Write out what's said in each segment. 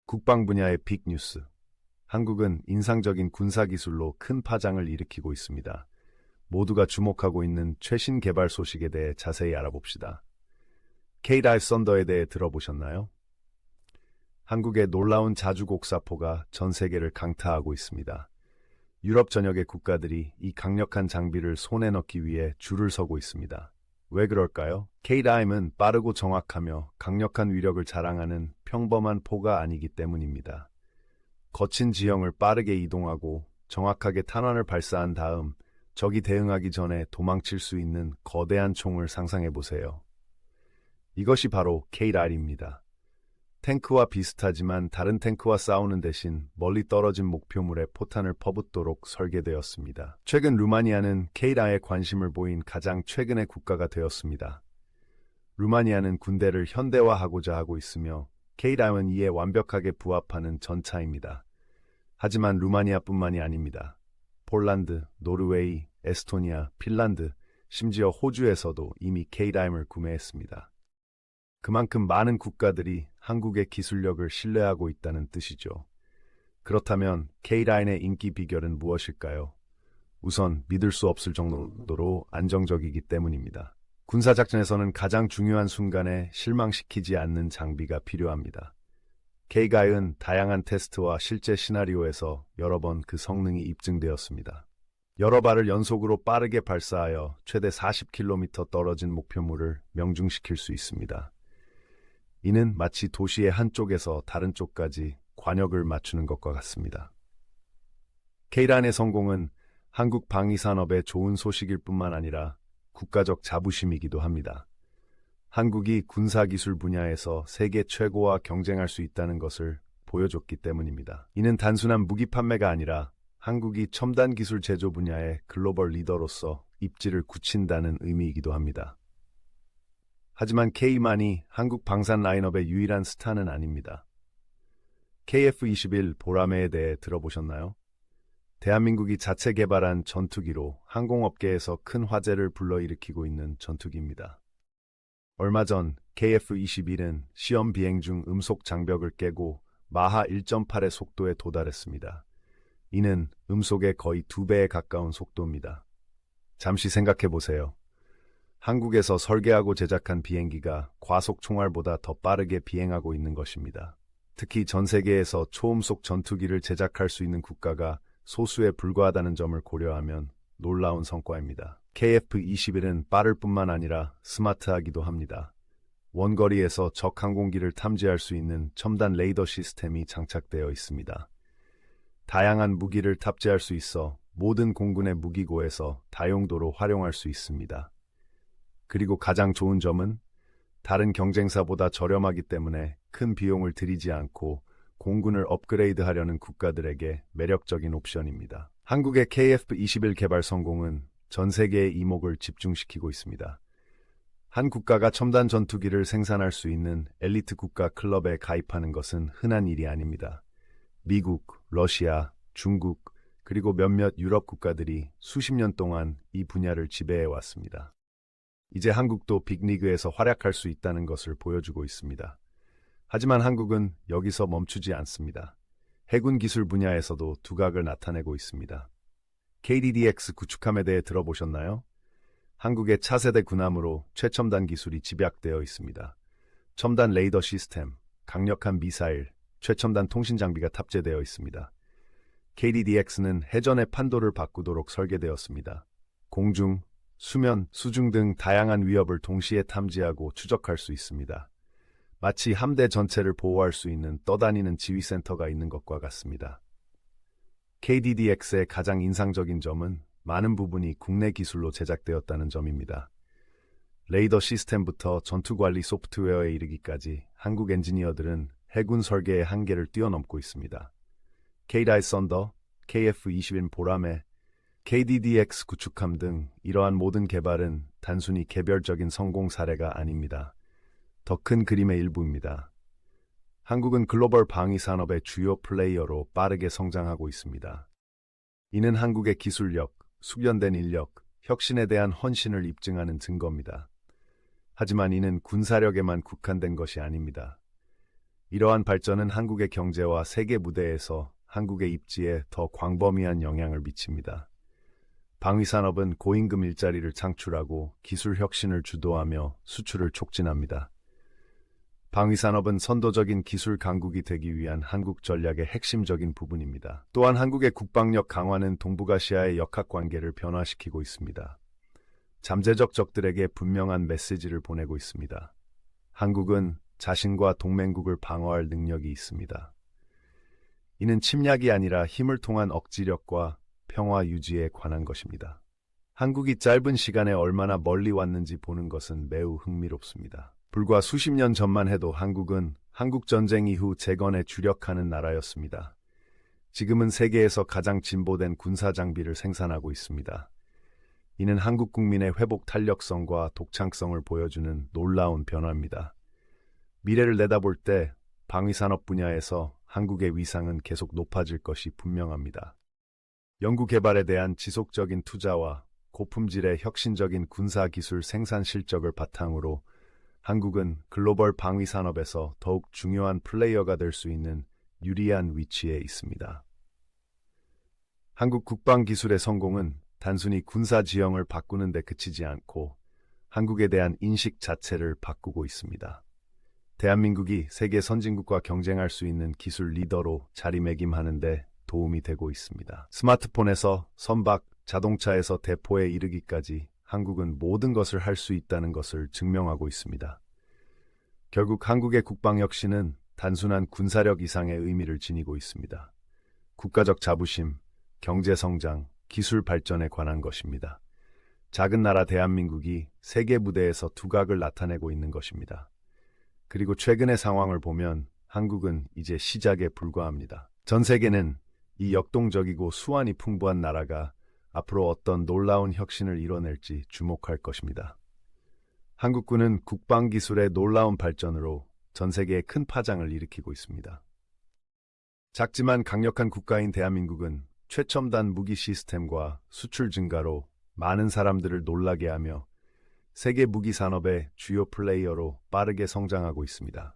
국방 분야의 빅뉴스. 한국은 인상적인 군사기술로 큰 파장을 일으키고 있습니다. 모두가 주목하고 있는 최신 개발 소식에 대해 자세히 알아봅시다. K-9 썬더에 대해 들어보셨나요? 한국의 놀라운 자주곡사포가 전 세계를 강타하고 있습니다. 유럽 전역의 국가들이 이 강력한 장비를 손에 넣기 위해 줄을 서고 있습니다. 왜 그럴까요? K-9은 빠르고 정확하며 강력한 위력을 자랑하는 평범한 포가 아니기 때문입니다. 거친 지형을 빠르게 이동하고 정확하게 탄환을 발사한 다음 적이 대응하기 전에 도망칠 수 있는 거대한 총을 상상해 보세요. 이것이 바로 K-9입니다. 탱크와 비슷하지만 다른 탱크와 싸우는 대신 멀리 떨어진 목표물에 포탄을 퍼붓도록 설계되었습니다. 최근 루마니아는 K-9에 관심을 보인 가장 최근의 국가가 되었습니다. 루마니아는 군대를 현대화하고자 하고 있으며 K-9은 이에 완벽하게 부합하는 전차입니다. 하지만 루마니아뿐만이 아닙니다. 폴란드, 노르웨이, 에스토니아, 핀란드, 심지어 호주에서도 이미 K-9을 구매했습니다. 그만큼 많은 국가들이 한국의 기술력을 신뢰하고 있다는 뜻이죠. 그렇다면 K-9의 인기 비결은 무엇일까요? 우선 믿을 수 없을 정도로 안정적이기 때문입니다. 군사작전에서는 가장 중요한 순간에 실망시키지 않는 장비가 필요합니다. K-9은 다양한 테스트와 실제 시나리오에서 여러 번 그 성능이 입증되었습니다. 여러 발을 연속으로 빠르게 발사하여 최대 40km 떨어진 목표물을 명중시킬 수 있습니다. 이는 마치 도시의 한쪽에서 다른 쪽까지 관역을 맞추는 것과 같습니다. K-9의 성공은 한국 방위산업의 좋은 소식일 뿐만 아니라 국가적 자부심이기도 합니다. 한국이 군사기술 분야에서 세계 최고와 경쟁할 수 있다는 것을 보여줬기 때문입니다. 이는 단순한 무기 판매가 아니라 한국이 첨단 기술 제조 분야의 글로벌 리더로서 입지를 굳힌다는 의미이기도 합니다. 하지만 K만이 한국 방산 라인업의 유일한 스타는 아닙니다. KF-21 보라매에 대해 들어보셨나요? 대한민국이 자체 개발한 전투기로 항공업계에서 큰 화제를 불러일으키고 있는 전투기입니다. 얼마 전 KF-21은 시험 비행 중 음속 장벽을 깨고 마하 1.8의 속도에 도달했습니다. 이는 음속의 거의 2배에 가까운 속도입니다. 잠시 생각해 보세요. 한국에서 설계하고 제작한 비행기가 과속 총알보다 더 빠르게 비행하고 있는 것입니다. 특히 전 세계에서 초음속 전투기를 제작할 수 있는 국가가 소수에 불과하다는 점을 고려하면 놀라운 성과입니다. KF-21은 빠를 뿐만 아니라 스마트하기도 합니다. 원거리에서 적 항공기를 탐지할 수 있는 첨단 레이더 시스템이 장착되어 있습니다. 다양한 무기를 탑재할 수 있어 모든 공군의 무기고에서 다용도로 활용할 수 있습니다. 그리고 가장 좋은 점은 다른 경쟁사보다 저렴하기 때문에 큰 비용을 들이지 않고 공군을 업그레이드하려는 국가들에게 매력적인 옵션입니다. 한국의 KF-21 개발 성공은 전 세계의 이목을 집중시키고 있습니다. 한 국가가 첨단 전투기를 생산할 수 있는 엘리트 국가 클럽에 가입하는 것은 흔한 일이 아닙니다. 미국, 러시아, 중국, 그리고 몇몇 유럽 국가들이 수십 년 동안 이 분야를 지배해 왔습니다. 이제 한국도 빅리그에서 활약할 수 있다는 것을 보여주고 있습니다. 하지만 한국은 여기서 멈추지 않습니다. 해군 기술 분야에서도 두각을 나타내고 있습니다. KDDX 구축함에 대해 들어보셨나요? 한국의 차세대 군함으로 최첨단 기술이 집약되어 있습니다. 첨단 레이더 시스템, 강력한 미사일, 최첨단 통신 장비가 탑재되어 있습니다. KDDX는 해전의 판도를 바꾸도록 설계되었습니다. 공중, 수면, 수중 등 다양한 위협을 동시에 탐지하고 추적할 수 있습니다. 마치 함대 전체를 보호할 수 있는 떠다니는 지휘센터가 있는 것과 같습니다. KDDX의 가장 인상적인 점은 많은 부분이 국내 기술로 제작되었다는 점입니다. 레이더 시스템부터 전투관리 소프트웨어에 이르기까지 한국 엔지니어들은 해군 설계의 한계를 뛰어넘고 있습니다. K-9 썬더, KF-21 보라매, KDDX 구축함 등 이러한 모든 개발은 단순히 개별적인 성공 사례가 아닙니다. 더 큰 그림의 일부입니다. 한국은 글로벌 방위 산업의 주요 플레이어로 빠르게 성장하고 있습니다. 이는 한국의 기술력, 숙련된 인력, 혁신에 대한 헌신을 입증하는 증거입니다. 하지만 이는 군사력에만 국한된 것이 아닙니다. 이러한 발전은 한국의 경제와 세계 무대에서 한국의 입지에 더 광범위한 영향을 미칩니다. 방위산업은 고임금 일자리를 창출하고 기술 혁신을 주도하며 수출을 촉진합니다. 방위산업은 선도적인 기술 강국이 되기 위한 한국 전략의 핵심적인 부분입니다. 또한 한국의 국방력 강화는 동북아시아의 역학관계를 변화시키고 있습니다. 잠재적 적들에게 분명한 메시지를 보내고 있습니다. 한국은 자신과 동맹국을 방어할 능력이 있습니다. 이는 침략이 아니라 힘을 통한 억지력과 평화 유지에 관한 것입니다. 한국이 짧은 시간에 얼마나 멀리 왔는지 보는 것은 매우 흥미롭습니다. 불과 수십 년 전만 해도 한국은 한국전쟁 이후 재건에 주력하는 나라였습니다. 지금은 세계에서 가장 진보된 군사 장비를 생산하고 있습니다. 이는 한국 국민의 회복 탄력성과 독창성을 보여주는 놀라운 변화입니다. 미래를 내다볼 때 방위산업 분야에서 한국의 위상은 계속 높아질 것이 분명합니다. 연구개발에 대한 지속적인 투자와 고품질의 혁신적인 군사기술 생산 실적을 바탕으로 한국은 글로벌 방위산업에서 더욱 중요한 플레이어가 될 수 있는 유리한 위치에 있습니다. 한국 국방기술의 성공은 단순히 군사 지형을 바꾸는 데 그치지 않고 한국에 대한 인식 자체를 바꾸고 있습니다. 대한민국이 세계 선진국과 경쟁할 수 있는 기술 리더로 자리매김하는 데 도움이 되고 있습니다. 스마트폰에서 선박, 자동차에서 대포에 이르기까지 한국은 모든 것을 할 수 있다는 것을 증명하고 있습니다. 결국 한국의 국방혁신은 단순한 군사력 이상의 의미를 지니고 있습니다. 국가적 자부심, 경제성장, 기술 발전에 관한 것입니다. 작은 나라 대한민국이 세계 무대에서 두각을 나타내고 있는 것입니다. 그리고 최근의 상황을 보면 한국은 이제 시작에 불과합니다. 전 세계는 이 역동적이고 수완이 풍부한 나라가 앞으로 어떤 놀라운 혁신을 이뤄낼지 주목할 것입니다. 한국군은 국방기술의 놀라운 발전으로 전 세계에 큰 파장을 일으키고 있습니다. 작지만 강력한 국가인 대한민국은 최첨단 무기 시스템과 수출 증가로 많은 사람들을 놀라게 하며 세계 무기 산업의 주요 플레이어로 빠르게 성장하고 있습니다.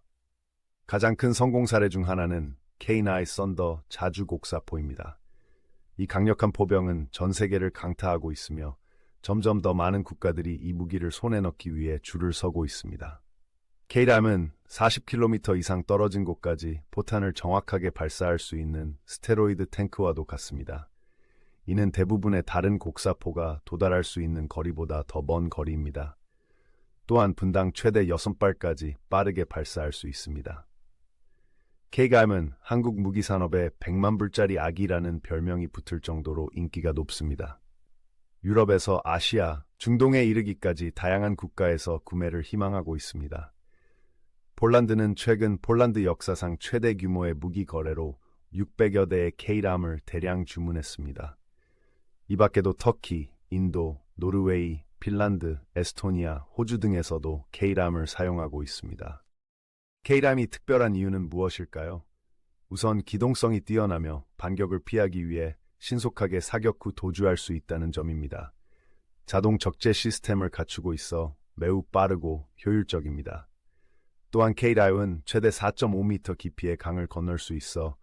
가장 큰 성공 사례 중 하나는 K9 썬더 자주 곡사포입니다. 이 강력한 포병은 전 세계를 강타하고 있으며 점점 더 많은 국가들이 이 무기를 손에 넣기 위해 줄을 서고 있습니다. K9은 40km 이상 떨어진 곳까지 포탄을 정확하게 발사할 수 있는 스테로이드 탱크와도 같습니다. 이는 대부분의 다른 곡사포가 도달할 수 있는 거리보다 더 먼 거리입니다. 또한 분당 최대 6발까지 빠르게 발사할 수 있습니다. K9은 한국 무기산업의 100만 불짜리 아기라는 별명이 붙을 정도로 인기가 높습니다. 유럽에서 아시아, 중동에 이르기까지 다양한 국가에서 구매를 희망하고 있습니다. 폴란드는 최근 폴란드 역사상 최대 규모의 무기 거래로 600여 대의 K9을 대량 주문했습니다. 이 밖에도 터키, 인도, 노르웨이, 핀란드, 에스토니아, 호주 등에서도 K9을 사용하고 있습니다. K9이 특별한 이유는 무엇일까요? 우선 기동성이 뛰어나며 반격을 피하기 위해 신속하게 사격 후 도주할 수 있다는 점입니다. 자동 적재 시스템을 갖추고 있어 매우 빠르고 효율적입니다. 또한 K9은 최대 4.5m 깊이의 강을 건널 수 있어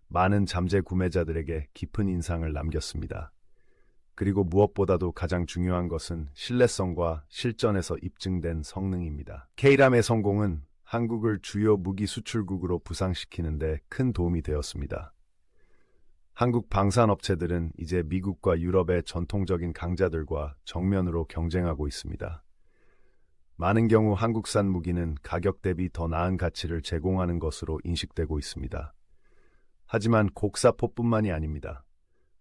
많은 잠재 구매자들에게 깊은 인상을 남겼습니다. 그리고 무엇보다도 가장 중요한 것은 신뢰성과 실전에서 입증된 성능입니다. K9의 성공은 한국을 주요 무기 수출국으로 부상시키는 데 큰 도움이 되었습니다. 한국 방산업체들은 이제 미국과 유럽의 전통적인 강자들과 정면으로 경쟁하고 있습니다. 많은 경우 한국산 무기는 가격 대비 더 나은 가치를 제공하는 것으로 인식되고 있습니다. 하지만 곡사포뿐만이 아닙니다.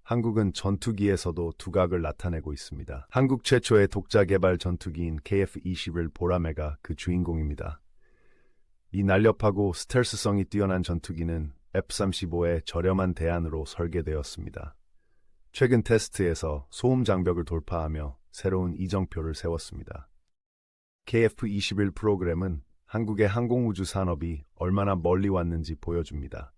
한국은 전투기에서도 두각을 나타내고 있습니다. 한국 최초의 독자 개발 전투기인 KF-21 보라매가 그 주인공입니다. 이 날렵하고 스텔스성이 뛰어난 전투기는 F-35의 저렴한 대안으로 설계되었습니다. 최근 테스트에서 소음 장벽을 돌파하며 새로운 이정표를 세웠습니다. KF-21 프로그램은 한국의 항공우주 산업이 얼마나 멀리 왔는지 보여줍니다.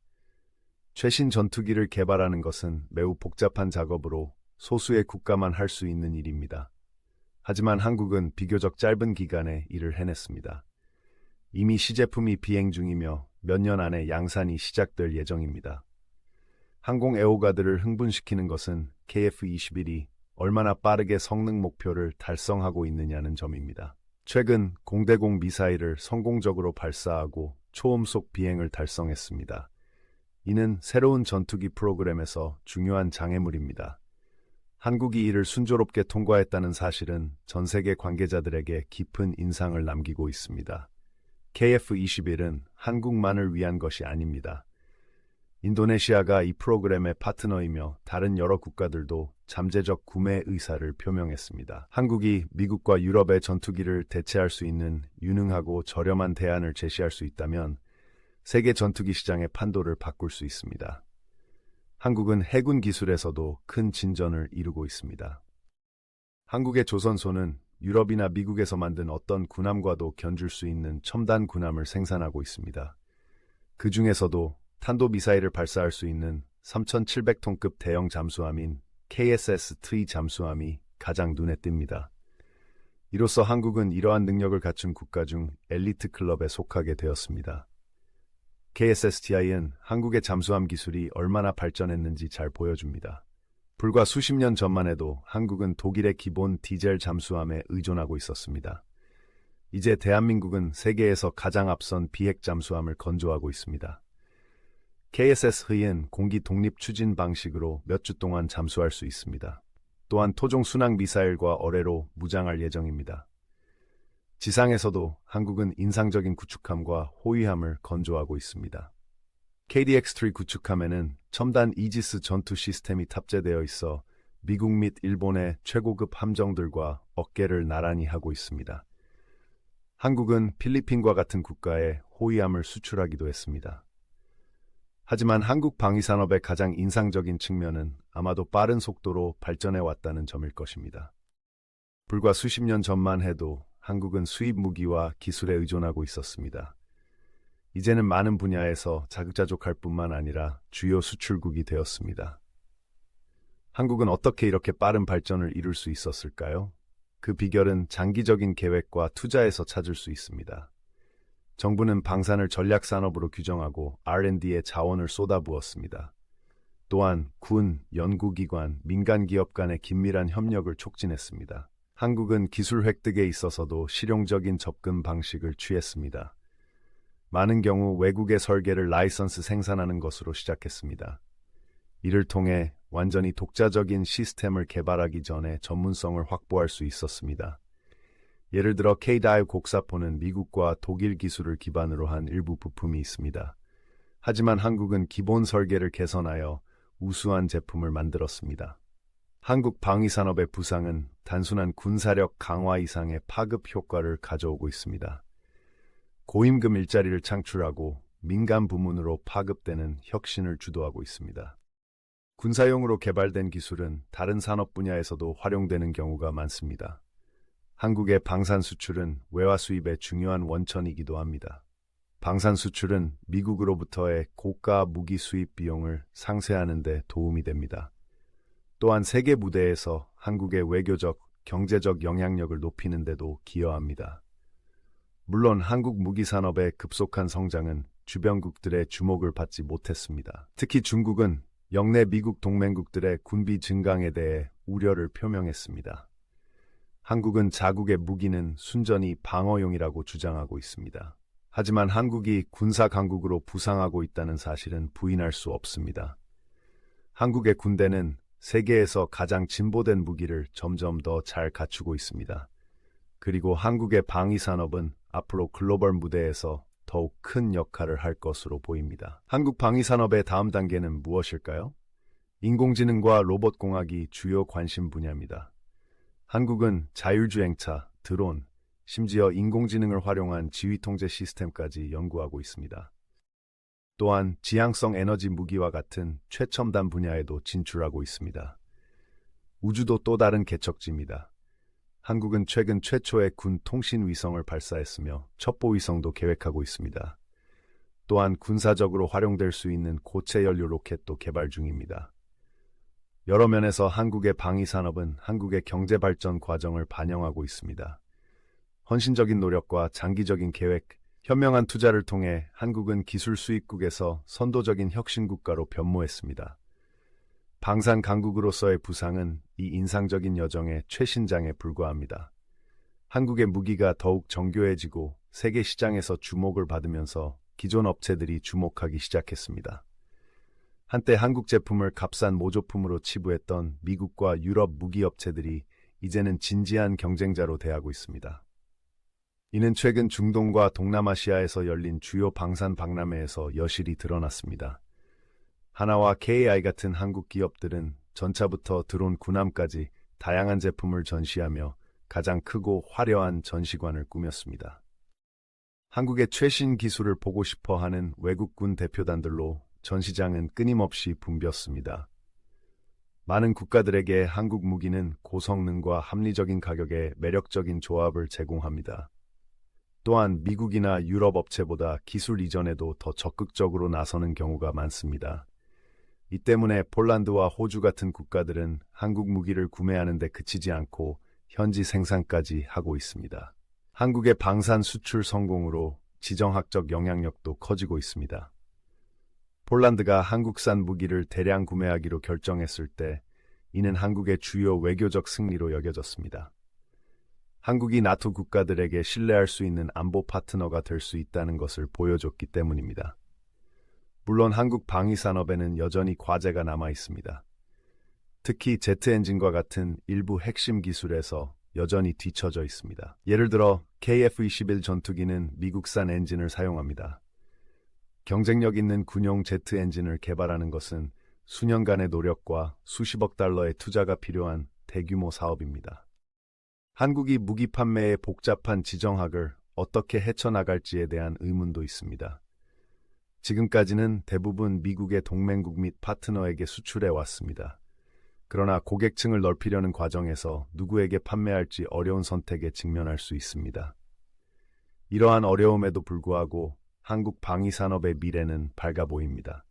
최신 전투기를 개발하는 것은 매우 복잡한 작업으로 소수의 국가만 할 수 있는 일입니다. 하지만 한국은 비교적 짧은 기간에 이를 해냈습니다. 이미 시제품이 비행 중이며 몇 년 안에 양산이 시작될 예정입니다. 항공 애호가들을 흥분시키는 것은 KF-21이 얼마나 빠르게 성능 목표를 달성하고 있느냐는 점입니다. 최근 공대공 미사일을 성공적으로 발사하고 초음속 비행을 달성했습니다. 이는 새로운 전투기 프로그램에서 중요한 장애물입니다. 한국이 이를 순조롭게 통과했다는 사실은 전 세계 관계자들에게 깊은 인상을 남기고 있습니다. KF-21은 한국만을 위한 것이 아닙니다. 인도네시아가 이 프로그램의 파트너이며 다른 여러 국가들도 잠재적 구매 의사를 표명했습니다. 한국이 미국과 유럽의 전투기를 대체할 수 있는 유능하고 저렴한 대안을 제시할 수 있다면 세계 전투기 시장의 판도를 바꿀 수 있습니다. 한국은 해군 기술에서도 큰 진전을 이루고 있습니다. 한국의 조선소는 유럽이나 미국에서 만든 어떤 군함과도 견줄 수 있는 첨단 군함을 생산하고 있습니다. 그 중에서도 탄도미사일을 발사할 수 있는 3,700톤급 대형 잠수함인 KSS-3 잠수함이 가장 눈에 띕니다. 이로써 한국은 이러한 능력을 갖춘 국가 중 엘리트 클럽에 속하게 되었습니다. KSS-TI는 한국의 잠수함 기술이 얼마나 발전했는지 잘 보여줍니다. 불과 수십 년 전만 해도 한국은 독일의 기본 디젤 잠수함에 의존하고 있었습니다. 이제 대한민국은 세계에서 가장 앞선 비핵 잠수함을 건조하고 있습니다. KSS-의 공기 독립 추진 방식으로 몇 주 동안 잠수할 수 있습니다. 또한 토종 순항 미사일과 어뢰로 무장할 예정입니다. 지상에서도 한국은 인상적인 구축함과 호위함을 건조하고 있습니다. KDX-3 구축함에는 첨단 이지스 전투 시스템이 탑재되어 있어 미국 및 일본의 최고급 함정들과 어깨를 나란히 하고 있습니다. 한국은 필리핀과 같은 국가에 호위함을 수출하기도 했습니다. 하지만 한국 방위산업의 가장 인상적인 측면은 아마도 빠른 속도로 발전해 왔다는 점일 것입니다. 불과 수십 년 전만 해도 한국은 수입 무기와 기술에 의존하고 있었습니다. 이제는 많은 분야에서 자급자족할 뿐만 아니라 주요 수출국이 되었습니다. 한국은 어떻게 이렇게 빠른 발전을 이룰 수 있었을까요? 그 비결은 장기적인 계획과 투자에서 찾을 수 있습니다. 정부는 방산을 전략산업으로 규정하고 R&D에 자원을 쏟아부었습니다. 또한 군, 연구기관, 민간기업 간의 긴밀한 협력을 촉진했습니다. 한국은 기술 획득에 있어서도 실용적인 접근 방식을 취했습니다. 많은 경우 외국의 설계를 라이선스 생산하는 것으로 시작했습니다. 이를 통해 완전히 독자적인 시스템을 개발하기 전에 전문성을 확보할 수 있었습니다. 예를 들어 K-다이브 곡사포는 미국과 독일 기술을 기반으로 한 일부 부품이 있습니다. 하지만 한국은 기본 설계를 개선하여 우수한 제품을 만들었습니다. 한국 방위산업의 부상은 단순한 군사력 강화 이상의 파급 효과를 가져오고 있습니다. 고임금 일자리를 창출하고 민간 부문으로 파급되는 혁신을 주도하고 있습니다. 군사용으로 개발된 기술은 다른 산업 분야에서도 활용되는 경우가 많습니다. 한국의 방산 수출은 외화 수입의 중요한 원천이기도 합니다. 방산 수출은 미국으로부터의 고가 무기 수입 비용을 상쇄하는 데 도움이 됩니다. 또한 세계 무대에서 한국의 외교적, 경제적 영향력을 높이는 데도 기여합니다. 물론 한국 무기 산업의 급속한 성장은 주변국들의 주목을 받지 못했습니다. 특히 중국은 영내 미국 동맹국들의 군비 증강에 대해 우려를 표명했습니다. 한국은 자국의 무기는 순전히 방어용이라고 주장하고 있습니다. 하지만 한국이 군사 강국으로 부상하고 있다는 사실은 부인할 수 없습니다. 한국의 군대는 세계에서 가장 진보된 무기를 점점 더 잘 갖추고 있습니다. 그리고 한국의 방위산업은 앞으로 글로벌 무대에서 더욱 큰 역할을 할 것으로 보입니다. 한국 방위산업의 다음 단계는 무엇일까요? 인공지능과 로봇공학이 주요 관심 분야입니다. 한국은 자율주행차, 드론, 심지어 인공지능을 활용한 지휘통제 시스템까지 연구하고 있습니다. 또한 지향성 에너지 무기와 같은 최첨단 분야에도 진출하고 있습니다. 우주도 또 다른 개척지입니다. 한국은 최근 최초의 군 통신 위성을 발사했으며 첩보 위성도 계획하고 있습니다. 또한 군사적으로 활용될 수 있는 고체 연료 로켓도 개발 중입니다. 여러 면에서 한국의 방위산업은 한국의 경제 발전 과정을 반영하고 있습니다. 헌신적인 노력과 장기적인 계획, 현명한 투자를 통해 한국은 기술 수입국에서 선도적인 혁신 국가로 변모했습니다. 방산 강국으로서의 부상은 이 인상적인 여정의 최신장에 불과합니다. 한국의 무기가 더욱 정교해지고 세계 시장에서 주목을 받으면서 기존 업체들이 주목하기 시작했습니다. 한때 한국 제품을 값싼 모조품으로 치부했던 미국과 유럽 무기 업체들이 이제는 진지한 경쟁자로 대하고 있습니다. 이는 최근 중동과 동남아시아에서 열린 주요 방산 박람회에서 여실히 드러났습니다. 하나와 KI 같은 한국 기업들은 전차부터 드론 군함까지 다양한 제품을 전시하며 가장 크고 화려한 전시관을 꾸몄습니다. 한국의 최신 기술을 보고 싶어 하는 외국군 대표단들로 전시장은 끊임없이 붐볐습니다. 많은 국가들에게 한국 무기는 고성능과 합리적인 가격의 매력적인 조합을 제공합니다. 또한 미국이나 유럽 업체보다 기술 이전에도 더 적극적으로 나서는 경우가 많습니다. 이 때문에 폴란드와 호주 같은 국가들은 한국 무기를 구매하는 데 그치지 않고 현지 생산까지 하고 있습니다. 한국의 방산 수출 성공으로 지정학적 영향력도 커지고 있습니다. 폴란드가 한국산 무기를 대량 구매하기로 결정했을 때 이는 한국의 주요 외교적 승리로 여겨졌습니다. 한국이 나토 국가들에게 신뢰할 수 있는 안보 파트너가 될 수 있다는 것을 보여줬기 때문입니다. 물론 한국 방위산업에는 여전히 과제가 남아 있습니다. 특히 제트 엔진과 같은 일부 핵심 기술에서 여전히 뒤처져 있습니다. 예를 들어 KF-21 전투기는 미국산 엔진을 사용합니다. 경쟁력 있는 군용 제트 엔진을 개발하는 것은 수년간의 노력과 수십억 달러의 투자가 필요한 대규모 사업입니다. 한국이 무기 판매의 복잡한 지정학을 어떻게 헤쳐나갈지에 대한 의문도 있습니다. 지금까지는 대부분 미국의 동맹국 및 파트너에게 수출해 왔습니다. 그러나 고객층을 넓히려는 과정에서 누구에게 판매할지 어려운 선택에 직면할 수 있습니다. 이러한 어려움에도 불구하고 한국 방위산업의 미래는 밝아 보입니다.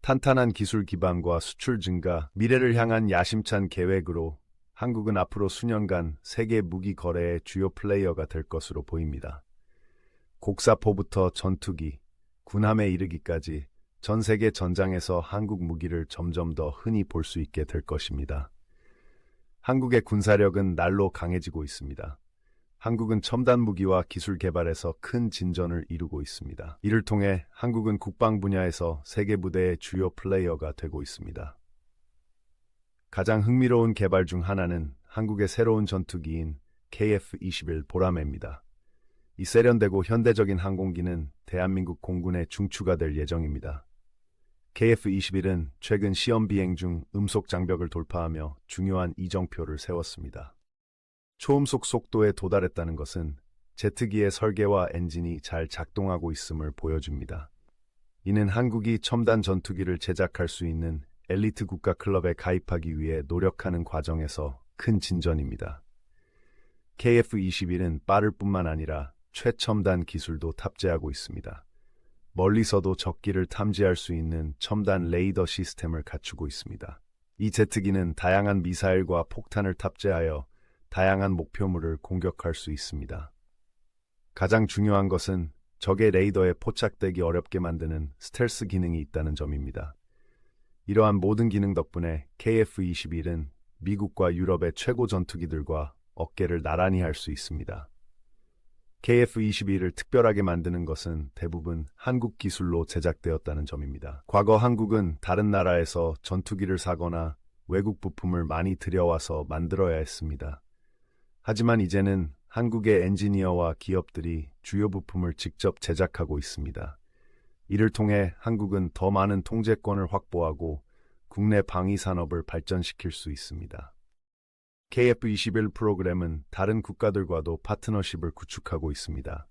탄탄한 기술 기반과 수출 증가, 미래를 향한 야심찬 계획으로 한국은 앞으로 수년간 세계 무기 거래의 주요 플레이어가 될 것으로 보입니다. 곡사포부터 전투기, 군함에 이르기까지 전 세계 전장에서 한국 무기를 점점 더 흔히 볼 수 있게 될 것입니다. 한국의 군사력은 날로 강해지고 있습니다. 한국은 첨단 무기와 기술 개발에서 큰 진전을 이루고 있습니다. 이를 통해 한국은 국방 분야에서 세계 무대의 주요 플레이어가 되고 있습니다. 가장 흥미로운 개발 중 하나는 한국의 새로운 전투기인 KF-21 보라매입니다. 이 세련되고 현대적인 항공기는 대한민국 공군의 중추가 될 예정입니다. KF-21은 최근 시험 비행 중 음속 장벽을 돌파하며 중요한 이정표를 세웠습니다. 초음속 속도에 도달했다는 것은 제트기의 설계와 엔진이 잘 작동하고 있음을 보여줍니다. 이는 한국이 첨단 전투기를 제작할 수 있는 엘리트 국가 클럽에 가입하기 위해 노력하는 과정에서 큰 진전입니다. KF-21은 빠를 뿐만 아니라 최첨단 기술도 탑재하고 있습니다. 멀리서도 적기를 탐지할 수 있는 첨단 레이더 시스템을 갖추고 있습니다. 이 제트기는 다양한 미사일과 폭탄을 탑재하여 다양한 목표물을 공격할 수 있습니다. 가장 중요한 것은 적의 레이더에 포착되기 어렵게 만드는 스텔스 기능이 있다는 점입니다. 이러한 모든 기능 덕분에 KF-21은 미국과 유럽의 최고 전투기들과 어깨를 나란히 할 수 있습니다. KF-21을 특별하게 만드는 것은 대부분 한국 기술로 제작되었다는 점입니다. 과거 한국은 다른 나라에서 전투기를 사거나 외국 부품을 많이 들여와서 만들어야 했습니다. 하지만 이제는 한국의 엔지니어와 기업들이 주요 부품을 직접 제작하고 있습니다. 이를 통해 한국은 더 많은 통제권을 확보하고 국내 방위 산업을 발전시킬 수 있습니다. KF-21 프로그램은 다른 국가들과도 파트너십을 구축하고 있습니다.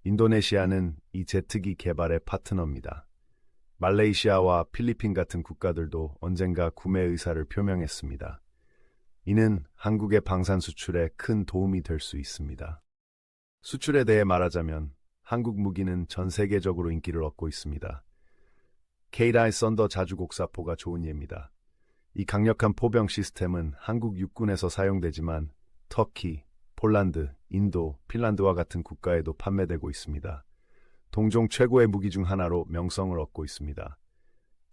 인도네시아는 이 제트기 개발의 파트너입니다. 말레이시아와 필리핀 같은 국가들도 언젠가 구매 의사를 표명했습니다. 이는 한국의 방산 수출에 큰 도움이 될 수 있습니다. 수출에 대해 말하자면 한국 무기는 전 세계적으로 인기를 얻고 있습니다. K9 썬더 자주곡사포가 좋은 예입니다. 이 강력한 포병 시스템은 한국 육군에서 사용되지만 터키, 폴란드, 인도, 핀란드와 같은 국가에도 판매되고 있습니다. 동종 최고의 무기 중 하나로 명성을 얻고 있습니다.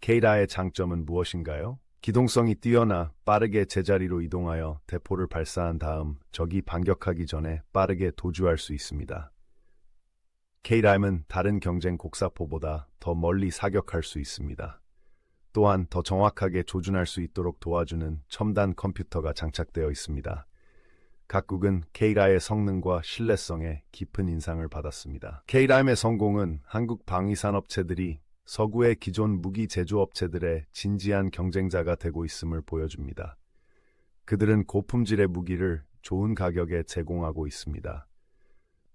케이라의 장점은 무엇인가요? 기동성이 뛰어나 빠르게 제자리로 이동하여 대포를 발사한 다음 적이 반격하기 전에 빠르게 도주할 수 있습니다. K-라임은 다른 경쟁 곡사포보다 더 멀리 사격할 수 있습니다. 또한 더 정확하게 조준할 수 있도록 도와주는 첨단 컴퓨터가 장착되어 있습니다. 각국은 K-라임의 성능과 신뢰성에 깊은 인상을 받았습니다. K-라임의 성공은 한국 방위산업체들이 서구의 기존 무기 제조업체들의 진지한 경쟁자가 되고 있음을 보여줍니다. 그들은 고품질의 무기를 좋은 가격에 제공하고 있습니다.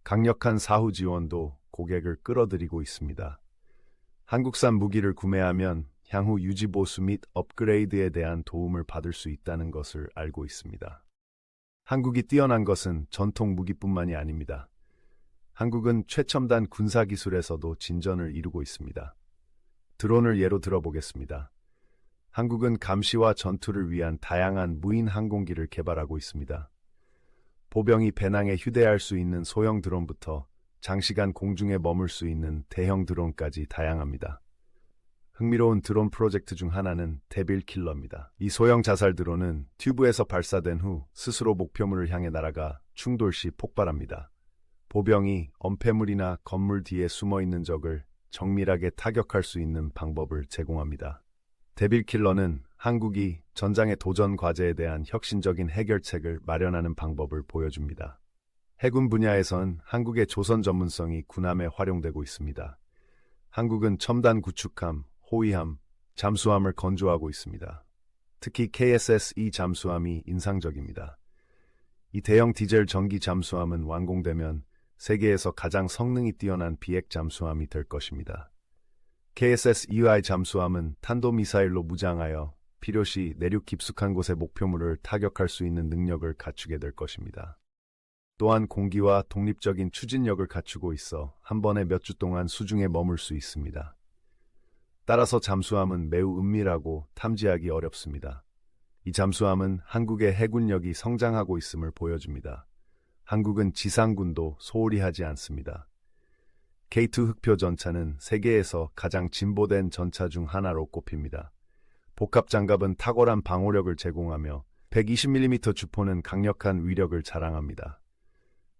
강력한 사후 지원도 고객을 끌어들이고 있습니다. 한국산 무기를 구매하면 향후 유지 보수 및 업그레이드에 대한 도움을 받을 수 있다는 것을 알고 있습니다. 한국이 뛰어난 것은 전통 무기뿐만이 아닙니다. 한국은 최첨단 군사기술에서도 진전을 이루고 있습니다. 드론을 예로 들어보겠습니다. 한국은 감시와 전투를 위한 다양한 무인 항공기를 개발하고 있습니다. 보병이 배낭에 휴대할 수 있는 소형 드론부터 장시간 공중에 머물 수 있는 대형 드론까지 다양합니다. 흥미로운 드론 프로젝트 중 하나는 데빌 킬러입니다. 이 소형 자살 드론은 튜브에서 발사된 후 스스로 목표물을 향해 날아가 충돌 시 폭발합니다. 보병이 엄폐물이나 건물 뒤에 숨어 있는 적을 정밀하게 타격할 수 있는 방법을 제공합니다. 데빌 킬러는 한국이 전장의 도전 과제에 대한 혁신적인 해결책을 마련하는 방법을 보여줍니다. 해군 분야에선 한국의 조선 전문성이 군함에 활용되고 있습니다. 한국은 첨단 구축함, 호위함, 잠수함을 건조하고 있습니다. 특히 KSS-2 잠수함이 인상적입니다. 이 대형 디젤 전기 잠수함은 완공되면 세계에서 가장 성능이 뛰어난 비핵 잠수함이 될 것입니다. KSS-2I 잠수함은 탄도미사일로 무장하여 필요시 내륙 깊숙한 곳의 목표물을 타격할 수 있는 능력을 갖추게 될 것입니다. 또한 공기와 독립적인 추진력을 갖추고 있어 한 번에 몇 주 동안 수중에 머물 수 있습니다. 따라서 잠수함은 매우 은밀하고 탐지하기 어렵습니다. 이 잠수함은 한국의 해군력이 성장하고 있음을 보여줍니다. 한국은 지상군도 소홀히 하지 않습니다. K2 흑표 전차는 세계에서 가장 진보된 전차 중 하나로 꼽힙니다. 복합 장갑은 탁월한 방호력을 제공하며 120mm 주포는 강력한 위력을 자랑합니다.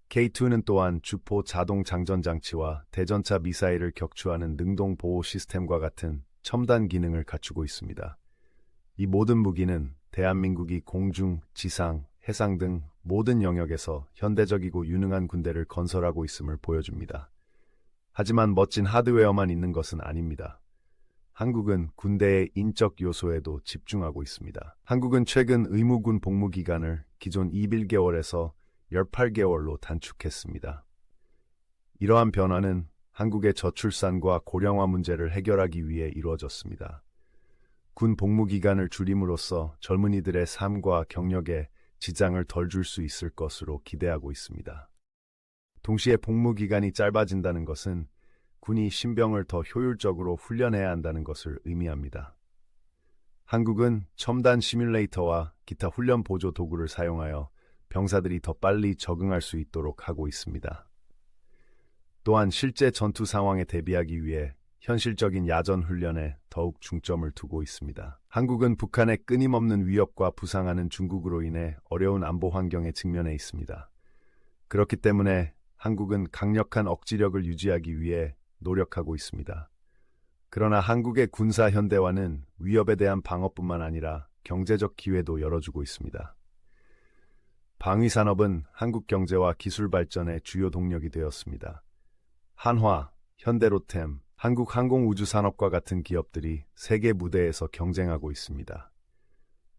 K2는 또한 주포 자동 장전 장치와 대전차 미사일을 격추하는 능동 보호 시스템과 같은 첨단 기능을 갖추고 있습니다. 이 모든 무기는 대한민국이 공중, 지상, 해상 등 모든 영역에서 현대적이고 유능한 군대를 건설하고 있음을 보여줍니다. 하지만 멋진 하드웨어만 있는 것은 아닙니다. 한국은 군대의 인적 요소에도 집중하고 있습니다. 한국은 최근 의무군 복무 기간을 기존 21개월에서 18개월로 단축했습니다. 이러한 변화는 한국의 저출산과 고령화 문제를 해결하기 위해 이루어졌습니다. 군 복무 기간을 줄임으로써 젊은이들의 삶과 경력에 지장을 덜 줄 수 있을 것으로 기대하고 있습니다. 동시에 복무 기간이 짧아진다는 것은 군이 신병을 더 효율적으로 훈련해야 한다는 것을 의미합니다. 한국은 첨단 시뮬레이터와 기타 훈련 보조 도구를 사용하여 병사들이 더 빨리 적응할 수 있도록 하고 있습니다. 또한 실제 전투 상황에 대비하기 위해 현실적인 야전 훈련에 더욱 중점을 두고 있습니다. 한국은 북한의 끊임없는 위협과 부상하는 중국으로 인해 어려운 안보 환경에 직면해 있습니다. 그렇기 때문에 한국은 강력한 억지력을 유지하기 위해 노력하고 있습니다. 그러나 한국의 군사 현대화는 위협에 대한 방어뿐만 아니라 경제적 기회도 열어주고 있습니다. 방위산업은 한국 경제와 기술 발전의 주요 동력이 되었습니다. 한화, 현대로템, 한국항공우주산업과 같은 기업들이 세계 무대에서 경쟁하고 있습니다.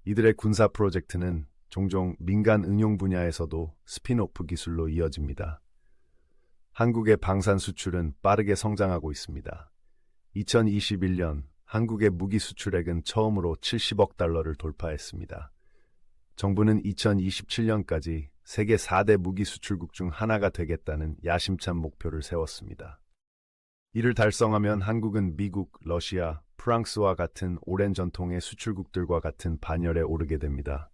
이들의 군사 프로젝트는 종종 민간 응용 분야에서도 스핀오프 기술로 이어집니다. 한국의 방산 수출은 빠르게 성장하고 있습니다. 2021년 한국의 무기 수출액은 처음으로 70억 달러를 돌파했습니다. 정부는 2027년까지 세계 4대 무기 수출국 중 하나가 되겠다는 야심찬 목표를 세웠습니다. 이를 달성하면 한국은 미국, 러시아, 프랑스와 같은 오랜 전통의 수출국들과 같은 반열에 오르게 됩니다.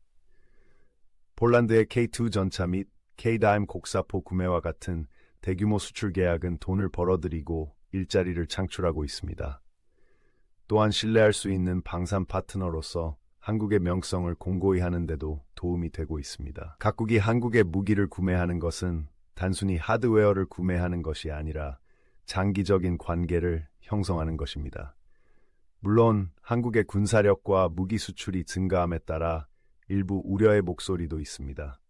폴란드의 K2 전차 및 K-다임 곡사포 구매와 같은 대규모 수출 계약은 돈을 벌어들이고 일자리를 창출하고 있습니다. 또한 신뢰할 수 있는 방산 파트너로서 한국의 명성을 공고히 하는 데도 도움이 되고 있습니다. 각국이 한국의 무기를 구매하는 것은 단순히 하드웨어를 구매하는 것이 아니라 장기적인 관계를 형성하는 것입니다. 물론 한국의 군사력과 무기 수출이 증가함에 따라 일부 우려의 목소리도 있습니다.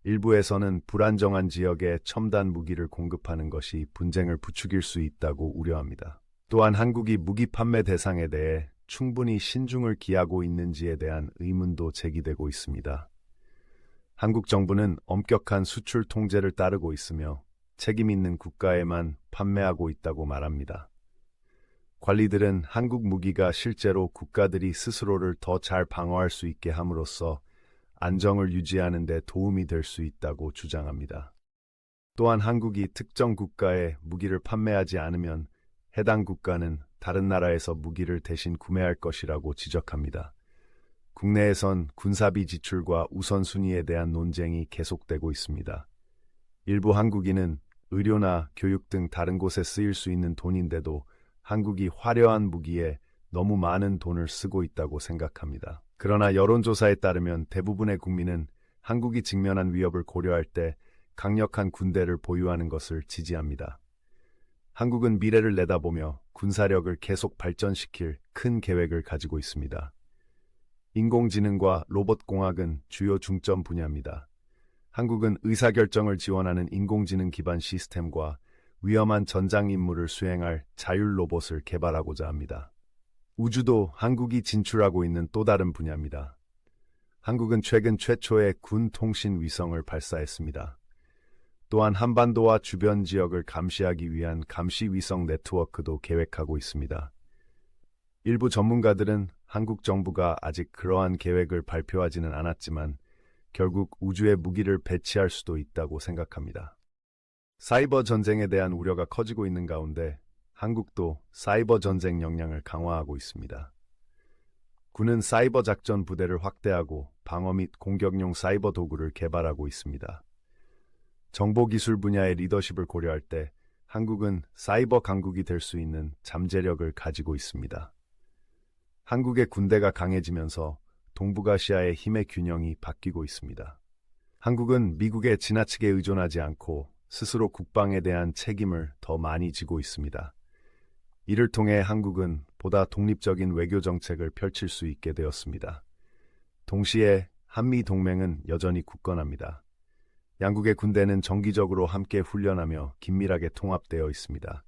일부에서는 불안정한 지역에 첨단 무기를 공급하는 것이 분쟁을 부추길 수 있다고 우려합니다. 또한 한국이 무기 판매 대상에 대해 충분히 신중을 기하고 있는지에 대한 의문도 제기되고 있습니다. 한국 정부는 엄격한 수출 통제를 따르고 있으며 책임 있는 국가에만 판매하고 있다고 말합니다. 관리들은 한국 무기가 실제로 국가들이 스스로를 더 잘 방어할 수 있게 함으로써 안정을 유지하는 데 도움이 될 수 있다고 주장합니다. 또한 한국이 특정 국가에 무기를 판매하지 않으면 해당 국가는 다른 나라에서 무기를 대신 구매할 것이라고 지적합니다. 국내에선 군사비 지출과 우선순위에 대한 논쟁이 계속되고 있습니다. 일부 한국인은 의료나 교육 등 다른 곳에 쓰일 수 있는 돈인데도 한국이 화려한 무기에 너무 많은 돈을 쓰고 있다고 생각합니다. 그러나 여론조사에 따르면 대부분의 국민은 한국이 직면한 위협을 고려할 때 강력한 군대를 보유하는 것을 지지합니다. 한국은 미래를 내다보며 군사력을 계속 발전시킬 큰 계획을 가지고 있습니다. 인공지능과 로봇공학은 주요 중점 분야입니다. 한국은 의사결정을 지원하는 인공지능 기반 시스템과 위험한 전장 임무를 수행할 자율 로봇을 개발하고자 합니다. 우주도 한국이 진출하고 있는 또 다른 분야입니다. 한국은 최근 최초의 군 통신 위성을 발사했습니다. 또한 한반도와 주변 지역을 감시하기 위한 감시 위성 네트워크도 계획하고 있습니다. 일부 전문가들은 한국 정부가 아직 그러한 계획을 발표하지는 않았지만 결국 우주에 무기를 배치할 수도 있다고 생각합니다. 사이버 전쟁에 대한 우려가 커지고 있는 가운데 한국도 사이버 전쟁 역량을 강화하고 있습니다. 군은 사이버 작전 부대를 확대하고 방어 및 공격용 사이버 도구를 개발하고 있습니다. 정보기술 분야의 리더십을 고려할 때 한국은 사이버 강국이 될 수 있는 잠재력을 가지고 있습니다. 한국의 군대가 강해지면서 동북아시아의 힘의 균형이 바뀌고 있습니다. 한국은 미국에 지나치게 의존하지 않고 스스로 국방에 대한 책임을 더 많이 지고 있습니다. 이를 통해 한국은 보다 독립적인 외교 정책을 펼칠 수 있게 되었습니다. 동시에 한미 동맹은 여전히 굳건합니다. 양국의 군대는 정기적으로 함께 훈련하며 긴밀하게 통합되어 있습니다.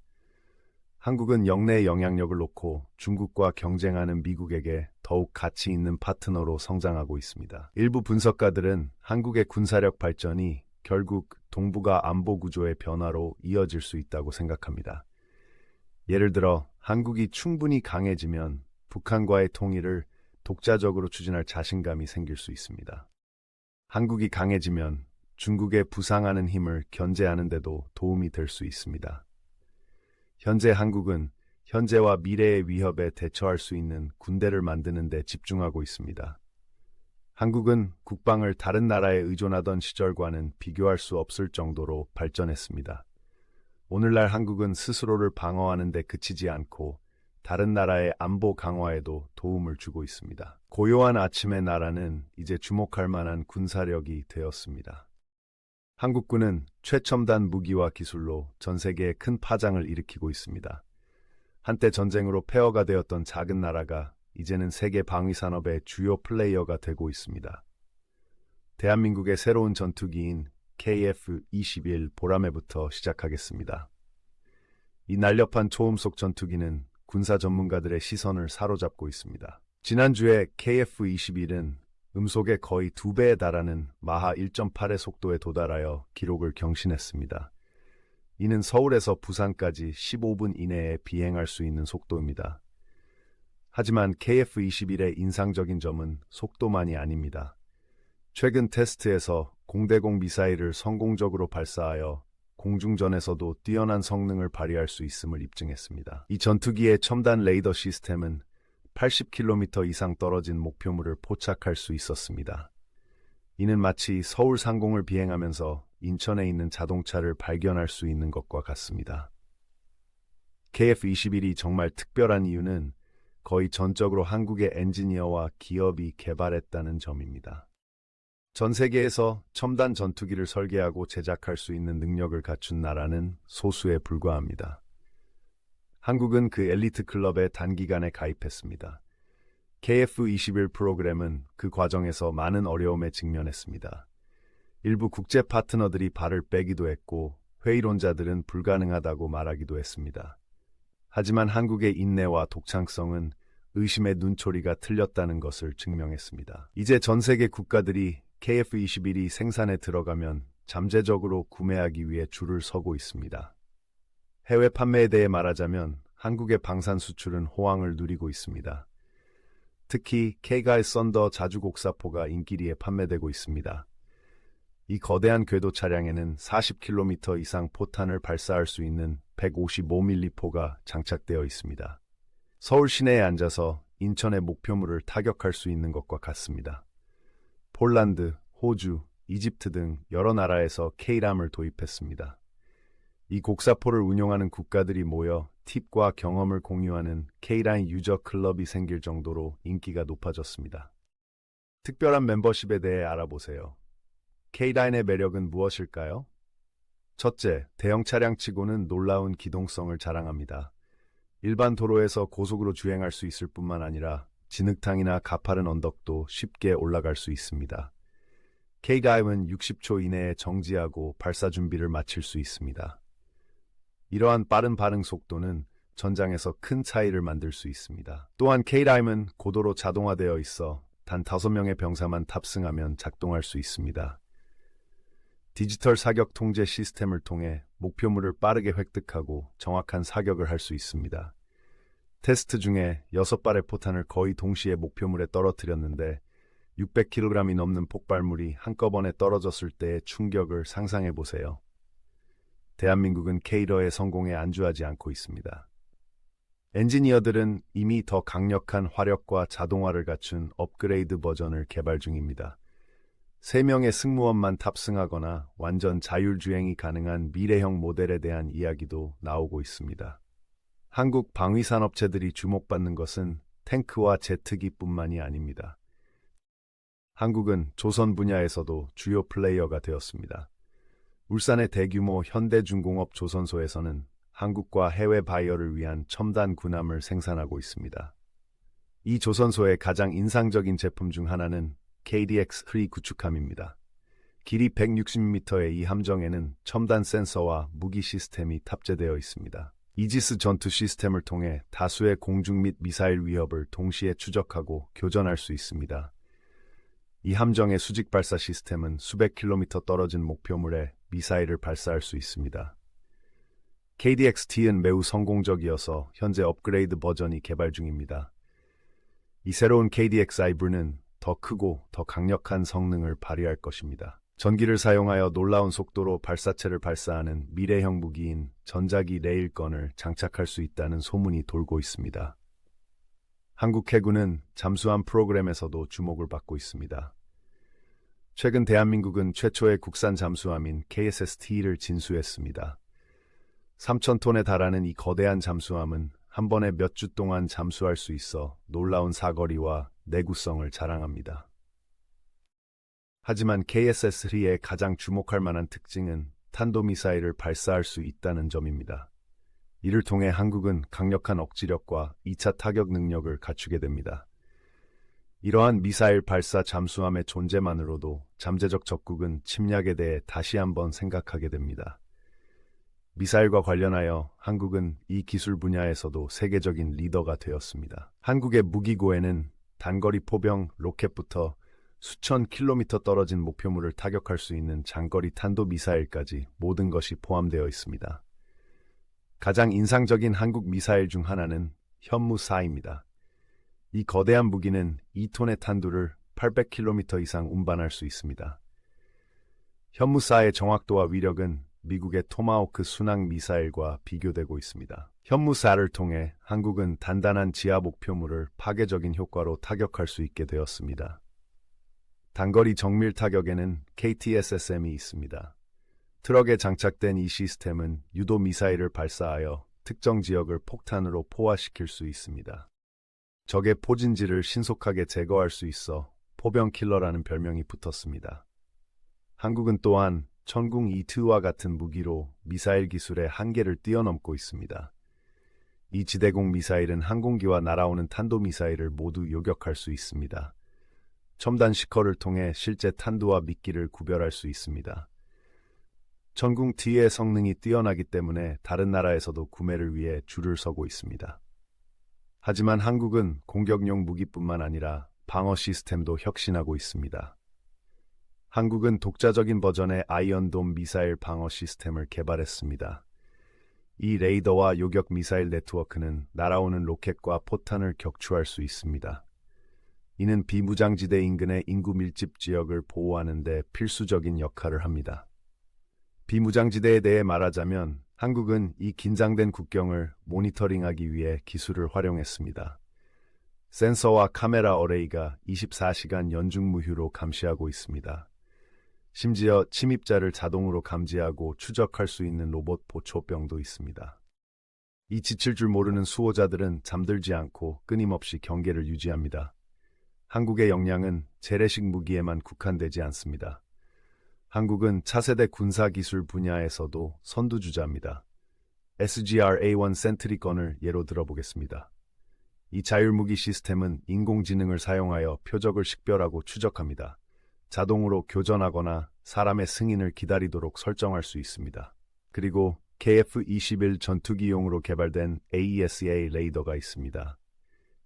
한국은 영내 영향력을 놓고 중국과 경쟁하는 미국에게 더욱 가치 있는 파트너로 성장하고 있습니다. 일부 분석가들은 한국의 군사력 발전이 결국 동북아 안보 구조의 변화로 이어질 수 있다고 생각합니다. 예를 들어 한국이 충분히 강해지면 북한과의 통일을 독자적으로 추진할 자신감이 생길 수 있습니다. 한국이 강해지면 중국의 부상하는 힘을 견제하는 데도 도움이 될 수 있습니다. 현재 한국은 현재와 미래의 위협에 대처할 수 있는 군대를 만드는 데 집중하고 있습니다. 한국은 국방을 다른 나라에 의존하던 시절과는 비교할 수 없을 정도로 발전했습니다. 오늘날 한국은 스스로를 방어하는 데 그치지 않고 다른 나라의 안보 강화에도 도움을 주고 있습니다. 고요한 아침의 나라는 이제 주목할 만한 군사력이 되었습니다. 한국군은 최첨단 무기와 기술로 전 세계에 큰 파장을 일으키고 있습니다. 한때 전쟁으로 폐허가 되었던 작은 나라가 이제는 세계 방위 산업의 주요 플레이어가 되고 있습니다. 대한민국의 새로운 전투기인 KF-21 보라매부터 시작하겠습니다. 이 날렵한 초음속 전투기는 군사 전문가들의 시선을 사로잡고 있습니다. 지난주에 KF-21은 음속의 거의 2배에 달하는 마하 1.8의 속도에 도달하여 기록을 경신했습니다. 이는 서울에서 부산까지 15분 이내에 비행할 수 있는 속도입니다. 하지만 KF-21의 인상적인 점은 속도만이 아닙니다. 최근 테스트에서 공대공 미사일을 성공적으로 발사하여 공중전에서도 뛰어난 성능을 발휘할 수 있음을 입증했습니다. 이 전투기의 첨단 레이더 시스템은 80km 이상 떨어진 목표물을 포착할 수 있었습니다. 이는 마치 서울 상공을 비행하면서 인천에 있는 자동차를 발견할 수 있는 것과 같습니다. KF-21이 정말 특별한 이유는 거의 전적으로 한국의 엔지니어와 기업이 개발했다는 점입니다. 전 세계에서 첨단 전투기를 설계하고 제작할 수 있는 능력을 갖춘 나라는 소수에 불과합니다. 한국은 그 엘리트 클럽에 단기간에 가입했습니다. KF-21 프로그램은 그 과정에서 많은 어려움에 직면했습니다. 일부 국제 파트너들이 발을 빼기도 했고 회의론자들은 불가능하다고 말하기도 했습니다. 하지만 한국의 인내와 독창성은 의심의 눈초리가 틀렸다는 것을 증명했습니다. 이제 전 세계 국가들이 KF-21이 생산에 들어가면 잠재적으로 구매하기 위해 줄을 서고 있습니다. 해외 판매에 대해 말하자면 한국의 방산 수출은 호황을 누리고 있습니다. 특히 K가의 썬더 자주곡사포가 인기리에 판매되고 있습니다. 이 거대한 궤도 차량에는 40km 이상 포탄을 발사할 수 있는 155mm 포가 장착되어 있습니다. 서울 시내에 앉아서 인천의 목표물을 타격할 수 있는 것과 같습니다. 폴란드, 호주, 이집트 등 여러 나라에서 K람을 도입했습니다. 이 곡사포를 운용하는 국가들이 모여 팁과 경험을 공유하는 K라인 유저 클럽이 생길 정도로 인기가 높아졌습니다. 특별한 멤버십에 대해 알아보세요. K라인의 매력은 무엇일까요? 첫째, 대형 차량치고는 놀라운 기동성을 자랑합니다. 일반 도로에서 고속으로 주행할 수 있을 뿐만 아니라 진흙탕이나 가파른 언덕도 쉽게 올라갈 수 있습니다. K가임은 60초 이내에 정지하고 발사 준비를 마칠 수 있습니다. 이러한 빠른 반응 속도는 전장에서 큰 차이를 만들 수 있습니다. 또한 K라임은 고도로 자동화되어 있어 단 5명의 병사만 탑승하면 작동할 수 있습니다. 디지털 사격 통제 시스템을 통해 목표물을 빠르게 획득하고 정확한 사격을 할 수 있습니다. 테스트 중에 6발의 포탄을 거의 동시에 목표물에 떨어뜨렸는데 600kg이 넘는 폭발물이 한꺼번에 떨어졌을 때의 충격을 상상해 보세요. 대한민국은 K러의 성공에 안주하지 않고 있습니다. 엔지니어들은 이미 더 강력한 화력과 자동화를 갖춘 업그레이드 버전을 개발 중입니다. 3명의 승무원만 탑승하거나 완전 자율주행이 가능한 미래형 모델에 대한 이야기도 나오고 있습니다. 한국 방위산업체들이 주목받는 것은 탱크와 제트기뿐만이 아닙니다. 한국은 조선 분야에서도 주요 플레이어가 되었습니다. 울산의 대규모 현대중공업 조선소에서는 한국과 해외 바이어를 위한 첨단 군함을 생산하고 있습니다. 이 조선소의 가장 인상적인 제품 중 하나는 KDX-3 구축함입니다. 길이 160m의 이 함정에는 첨단 센서와 무기 시스템이 탑재되어 있습니다. 이지스 전투 시스템을 통해 다수의 공중 및 미사일 위협을 동시에 추적하고 교전할 수 있습니다. 이 함정의 수직 발사 시스템은 수백 킬로미터 떨어진 목표물에 미사일을 발사할 수 있습니다. KDX-T는 매우 성공적이어서 현재 업그레이드 버전이 개발 중입니다. 이 새로운 KDX-IV는 더 크고 더 강력한 성능을 발휘할 것입니다. 전기를 사용하여 놀라운 속도로 발사체를 발사하는 미래형 무기인 전자기 레일건을 장착할 수 있다는 소문이 돌고 있습니다. 한국 해군은 잠수함 프로그램에서도 주목을 받고 있습니다. 최근 대한민국은 최초의 국산 잠수함인 KSST를 진수했습니다. 3,000톤에 달하는 이 거대한 잠수함은 한 번에 몇 주 동안 잠수할 수 있어 놀라운 사거리와 내구성을 자랑합니다. 하지만 KSS-3의 가장 주목할 만한 특징은 탄도미사일을 발사할 수 있다는 점입니다. 이를 통해 한국은 강력한 억지력과 2차 타격 능력을 갖추게 됩니다. 이러한 미사일 발사 잠수함의 존재만으로도 잠재적 적국은 침략에 대해 다시 한번 생각하게 됩니다. 미사일과 관련하여 한국은 이 기술 분야에서도 세계적인 리더가 되었습니다. 한국의 무기고에는 단거리 포병, 로켓부터 수천 킬로미터 떨어진 목표물을 타격할 수 있는 장거리 탄도미사일까지 모든 것이 포함되어 있습니다. 가장 인상적인 한국 미사일 중 하나는 현무4입니다. 이 거대한 무기는 2톤의 탄두를 800km 이상 운반할 수 있습니다. 현무4의 정확도와 위력은 미국의 토마호크 순항 미사일과 비교되고 있습니다. 현무4를 통해 한국은 단단한 지하 목표물을 파괴적인 효과로 타격할 수 있게 되었습니다. 단거리 정밀 타격에는 KTSSM이 있습니다. 트럭에 장착된 이 시스템은 유도 미사일을 발사하여 특정 지역을 폭탄으로 포화시킬 수 있습니다. 적의 포진지를 신속하게 제거할 수 있어 포병 킬러라는 별명이 붙었습니다. 한국은 또한 천궁 E2와 같은 무기로 미사일 기술의 한계를 뛰어넘고 있습니다. 이 지대공 미사일은 항공기와 날아오는 탄도미사일을 모두 요격할 수 있습니다. 첨단 시커를 통해 실제 탄두와 미끼를 구별할 수 있습니다. 천궁 T의 성능이 뛰어나기 때문에 다른 나라에서도 구매를 위해 줄을 서고 있습니다. 하지만 한국은 공격용 무기뿐만 아니라 방어 시스템도 혁신하고 있습니다. 한국은 독자적인 버전의 아이언돔 미사일 방어 시스템을 개발했습니다. 이 레이더와 요격 미사일 네트워크는 날아오는 로켓과 포탄을 격추할 수 있습니다. 이는 비무장지대 인근의 인구 밀집 지역을 보호하는 데 필수적인 역할을 합니다. 비무장지대에 대해 말하자면 한국은 이 긴장된 국경을 모니터링하기 위해 기술을 활용했습니다. 센서와 카메라 어레이가 24시간 연중무휴로 감시하고 있습니다. 심지어 침입자를 자동으로 감지하고 추적할 수 있는 로봇 보초병도 있습니다. 이 지칠 줄 모르는 수호자들은 잠들지 않고 끊임없이 경계를 유지합니다. 한국의 역량은 재래식 무기에만 국한되지 않습니다. 한국은 차세대 군사기술 분야에서도 선두주자입니다. SGR-A1 센트리건을 예로 들어보겠습니다. 이 자율무기 시스템은 인공지능을 사용하여 표적을 식별하고 추적합니다. 자동으로 교전하거나 사람의 승인을 기다리도록 설정할 수 있습니다. 그리고 KF-21 전투기용으로 개발된 AESA 레이더가 있습니다.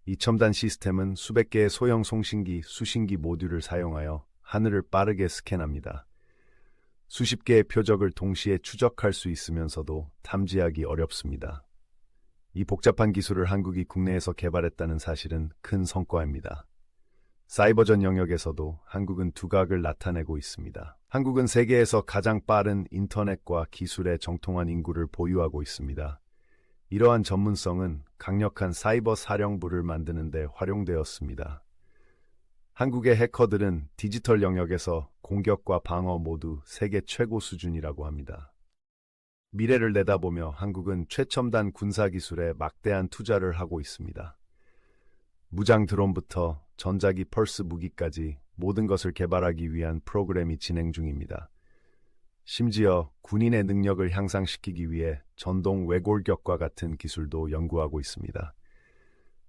이 첨단 시스템은 수백 개의 소형 송신기, 수신기 모듈을 사용하여 하늘을 빠르게 스캔합니다. 수십 개의 표적을 동시에 추적할 수 있으면서도 탐지하기 어렵습니다. 이 복잡한 기술을 한국이 국내에서 개발했다는 사실은 큰 성과입니다. 사이버전 영역에서도 한국은 두각을 나타내고 있습니다. 한국은 세계에서 가장 빠른 인터넷과 기술에 정통한 인구를 보유하고 있습니다. 이러한 전문성은 강력한 사이버 사령부를 만드는 데 활용되었습니다. 한국의 해커들은 디지털 영역에서 공격과 방어 모두 세계 최고 수준이라고 합니다. 미래를 내다보며 한국은 최첨단 군사기술에 막대한 투자를 하고 있습니다. 무장 드론부터 전자기 펄스 무기까지 모든 것을 개발하기 위한 프로그램이 진행 중입니다. 심지어 군인의 능력을 향상시키기 위해 전동 외골격과 같은 기술도 연구하고 있습니다.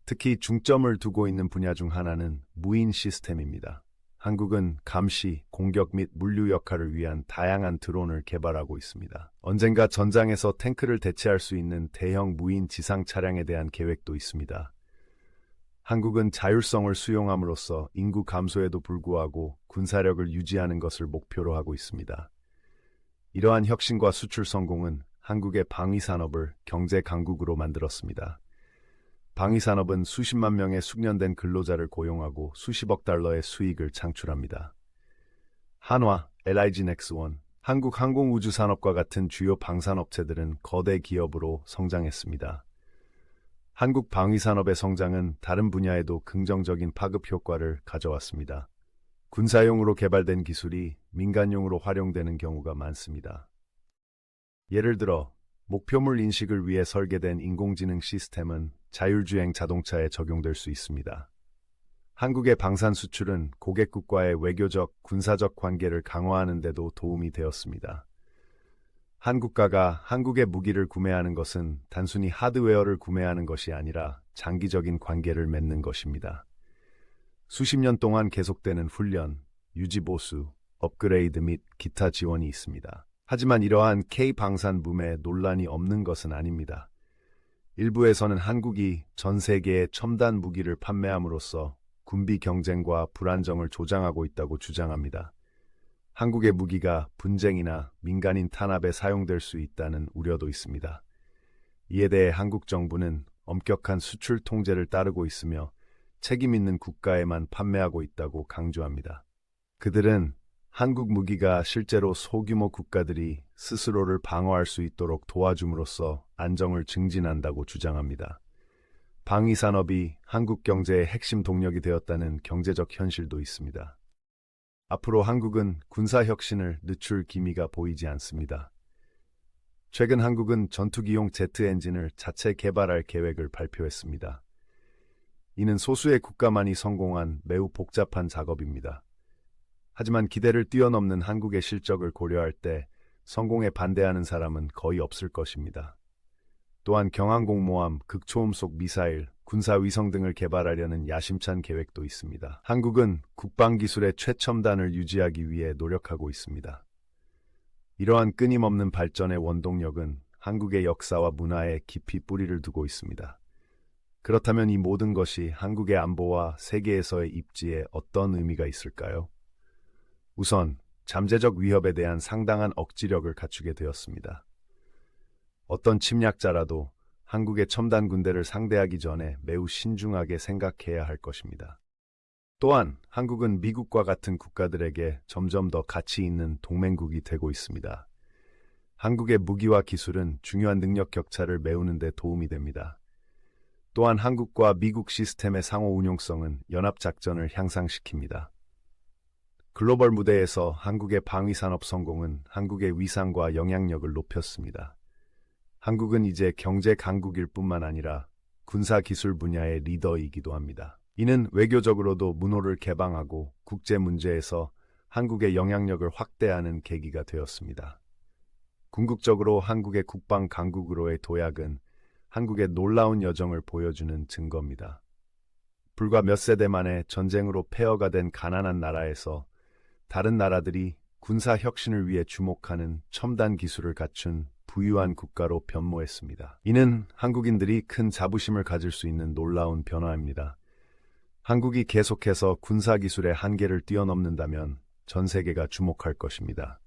특히 중점을 두고 있는 분야 중 하나는 무인 시스템입니다. 한국은 감시, 공격 및 물류 역할을 위한 다양한 드론을 개발하고 있습니다. 언젠가 전장에서 탱크를 대체할 수 있는 대형 무인 지상 차량에 대한 계획도 있습니다. 한국은 자율성을 수용함으로써 인구 감소에도 불구하고 군사력을 유지하는 것을 목표로 하고 있습니다. 이러한 혁신과 수출 성공은 한국의 방위산업을 경제 강국으로 만들었습니다. 방위산업은 수십만 명의 숙련된 근로자를 고용하고 수십억 달러의 수익을 창출합니다. 한화, LIG 넥스원, 한국항공우주산업과 같은 주요 방산업체들은 거대 기업으로 성장했습니다. 한국 방위산업의 성장은 다른 분야에도 긍정적인 파급 효과를 가져왔습니다. 군사용으로 개발된 기술이 민간용으로 활용되는 경우가 많습니다. 예를 들어 목표물 인식을 위해 설계된 인공지능 시스템은 자율주행 자동차에 적용될 수 있습니다. 한국의 방산 수출은 고객국과의 외교적, 군사적 관계를 강화하는 데도 도움이 되었습니다. 한국가가 한국의 무기를 구매하는 것은 단순히 하드웨어를 구매하는 것이 아니라 장기적인 관계를 맺는 것입니다. 수십 년 동안 계속되는 훈련, 유지보수, 업그레이드 및 기타 지원이 있습니다. 하지만 이러한 K-방산 붐에 논란이 없는 것은 아닙니다. 일부에서는 한국이 전 세계에 첨단 무기를 판매함으로써 군비 경쟁과 불안정을 조장하고 있다고 주장합니다. 한국의 무기가 분쟁이나 민간인 탄압에 사용될 수 있다는 우려도 있습니다. 이에 대해 한국 정부는 엄격한 수출 통제를 따르고 있으며 책임 있는 국가에만 판매하고 있다고 강조합니다. 그들은 한국 무기가 실제로 소규모 국가들이 스스로를 방어할 수 있도록 도와줌으로써 안정을 증진한다고 주장합니다. 방위산업이 한국 경제의 핵심 동력이 되었다는 경제적 현실도 있습니다. 앞으로 한국은 군사혁신을 늦출 기미가 보이지 않습니다. 최근 한국은 전투기용 제트 엔진을 자체 개발할 계획을 발표했습니다. 이는 소수의 국가만이 성공한 매우 복잡한 작업입니다. 하지만 기대를 뛰어넘는 한국의 실적을 고려할 때 성공에 반대하는 사람은 거의 없을 것입니다. 또한 경항공모함, 극초음속 미사일, 군사위성 등을 개발하려는 야심찬 계획도 있습니다. 한국은 국방기술의 최첨단을 유지하기 위해 노력하고 있습니다. 이러한 끊임없는 발전의 원동력은 한국의 역사와 문화에 깊이 뿌리를 두고 있습니다. 그렇다면 이 모든 것이 한국의 안보와 세계에서의 입지에 어떤 의미가 있을까요? 우선 잠재적 위협에 대한 상당한 억지력을 갖추게 되었습니다. 어떤 침략자라도 한국의 첨단 군대를 상대하기 전에 매우 신중하게 생각해야 할 것입니다. 또한 한국은 미국과 같은 국가들에게 점점 더 가치 있는 동맹국이 되고 있습니다. 한국의 무기와 기술은 중요한 능력 격차를 메우는 데 도움이 됩니다. 또한 한국과 미국 시스템의 상호 운용성은 연합작전을 향상시킵니다. 글로벌 무대에서 한국의 방위산업 성공은 한국의 위상과 영향력을 높였습니다. 한국은 이제 경제 강국일 뿐만 아니라 군사기술 분야의 리더이기도 합니다. 이는 외교적으로도 문호를 개방하고 국제 문제에서 한국의 영향력을 확대하는 계기가 되었습니다. 궁극적으로 한국의 국방 강국으로의 도약은 한국의 놀라운 여정을 보여주는 증거입니다. 불과 몇 세대 만에 전쟁으로 폐허가 된 가난한 나라에서 다른 나라들이 군사 혁신을 위해 주목하는 첨단 기술을 갖춘 부유한 국가로 변모했습니다. 이는 한국인들이 큰 자부심을 가질 수 있는 놀라운 변화입니다. 한국이 계속해서 군사기술의 한계를 뛰어넘는다면 전 세계가 주목할 것입니다.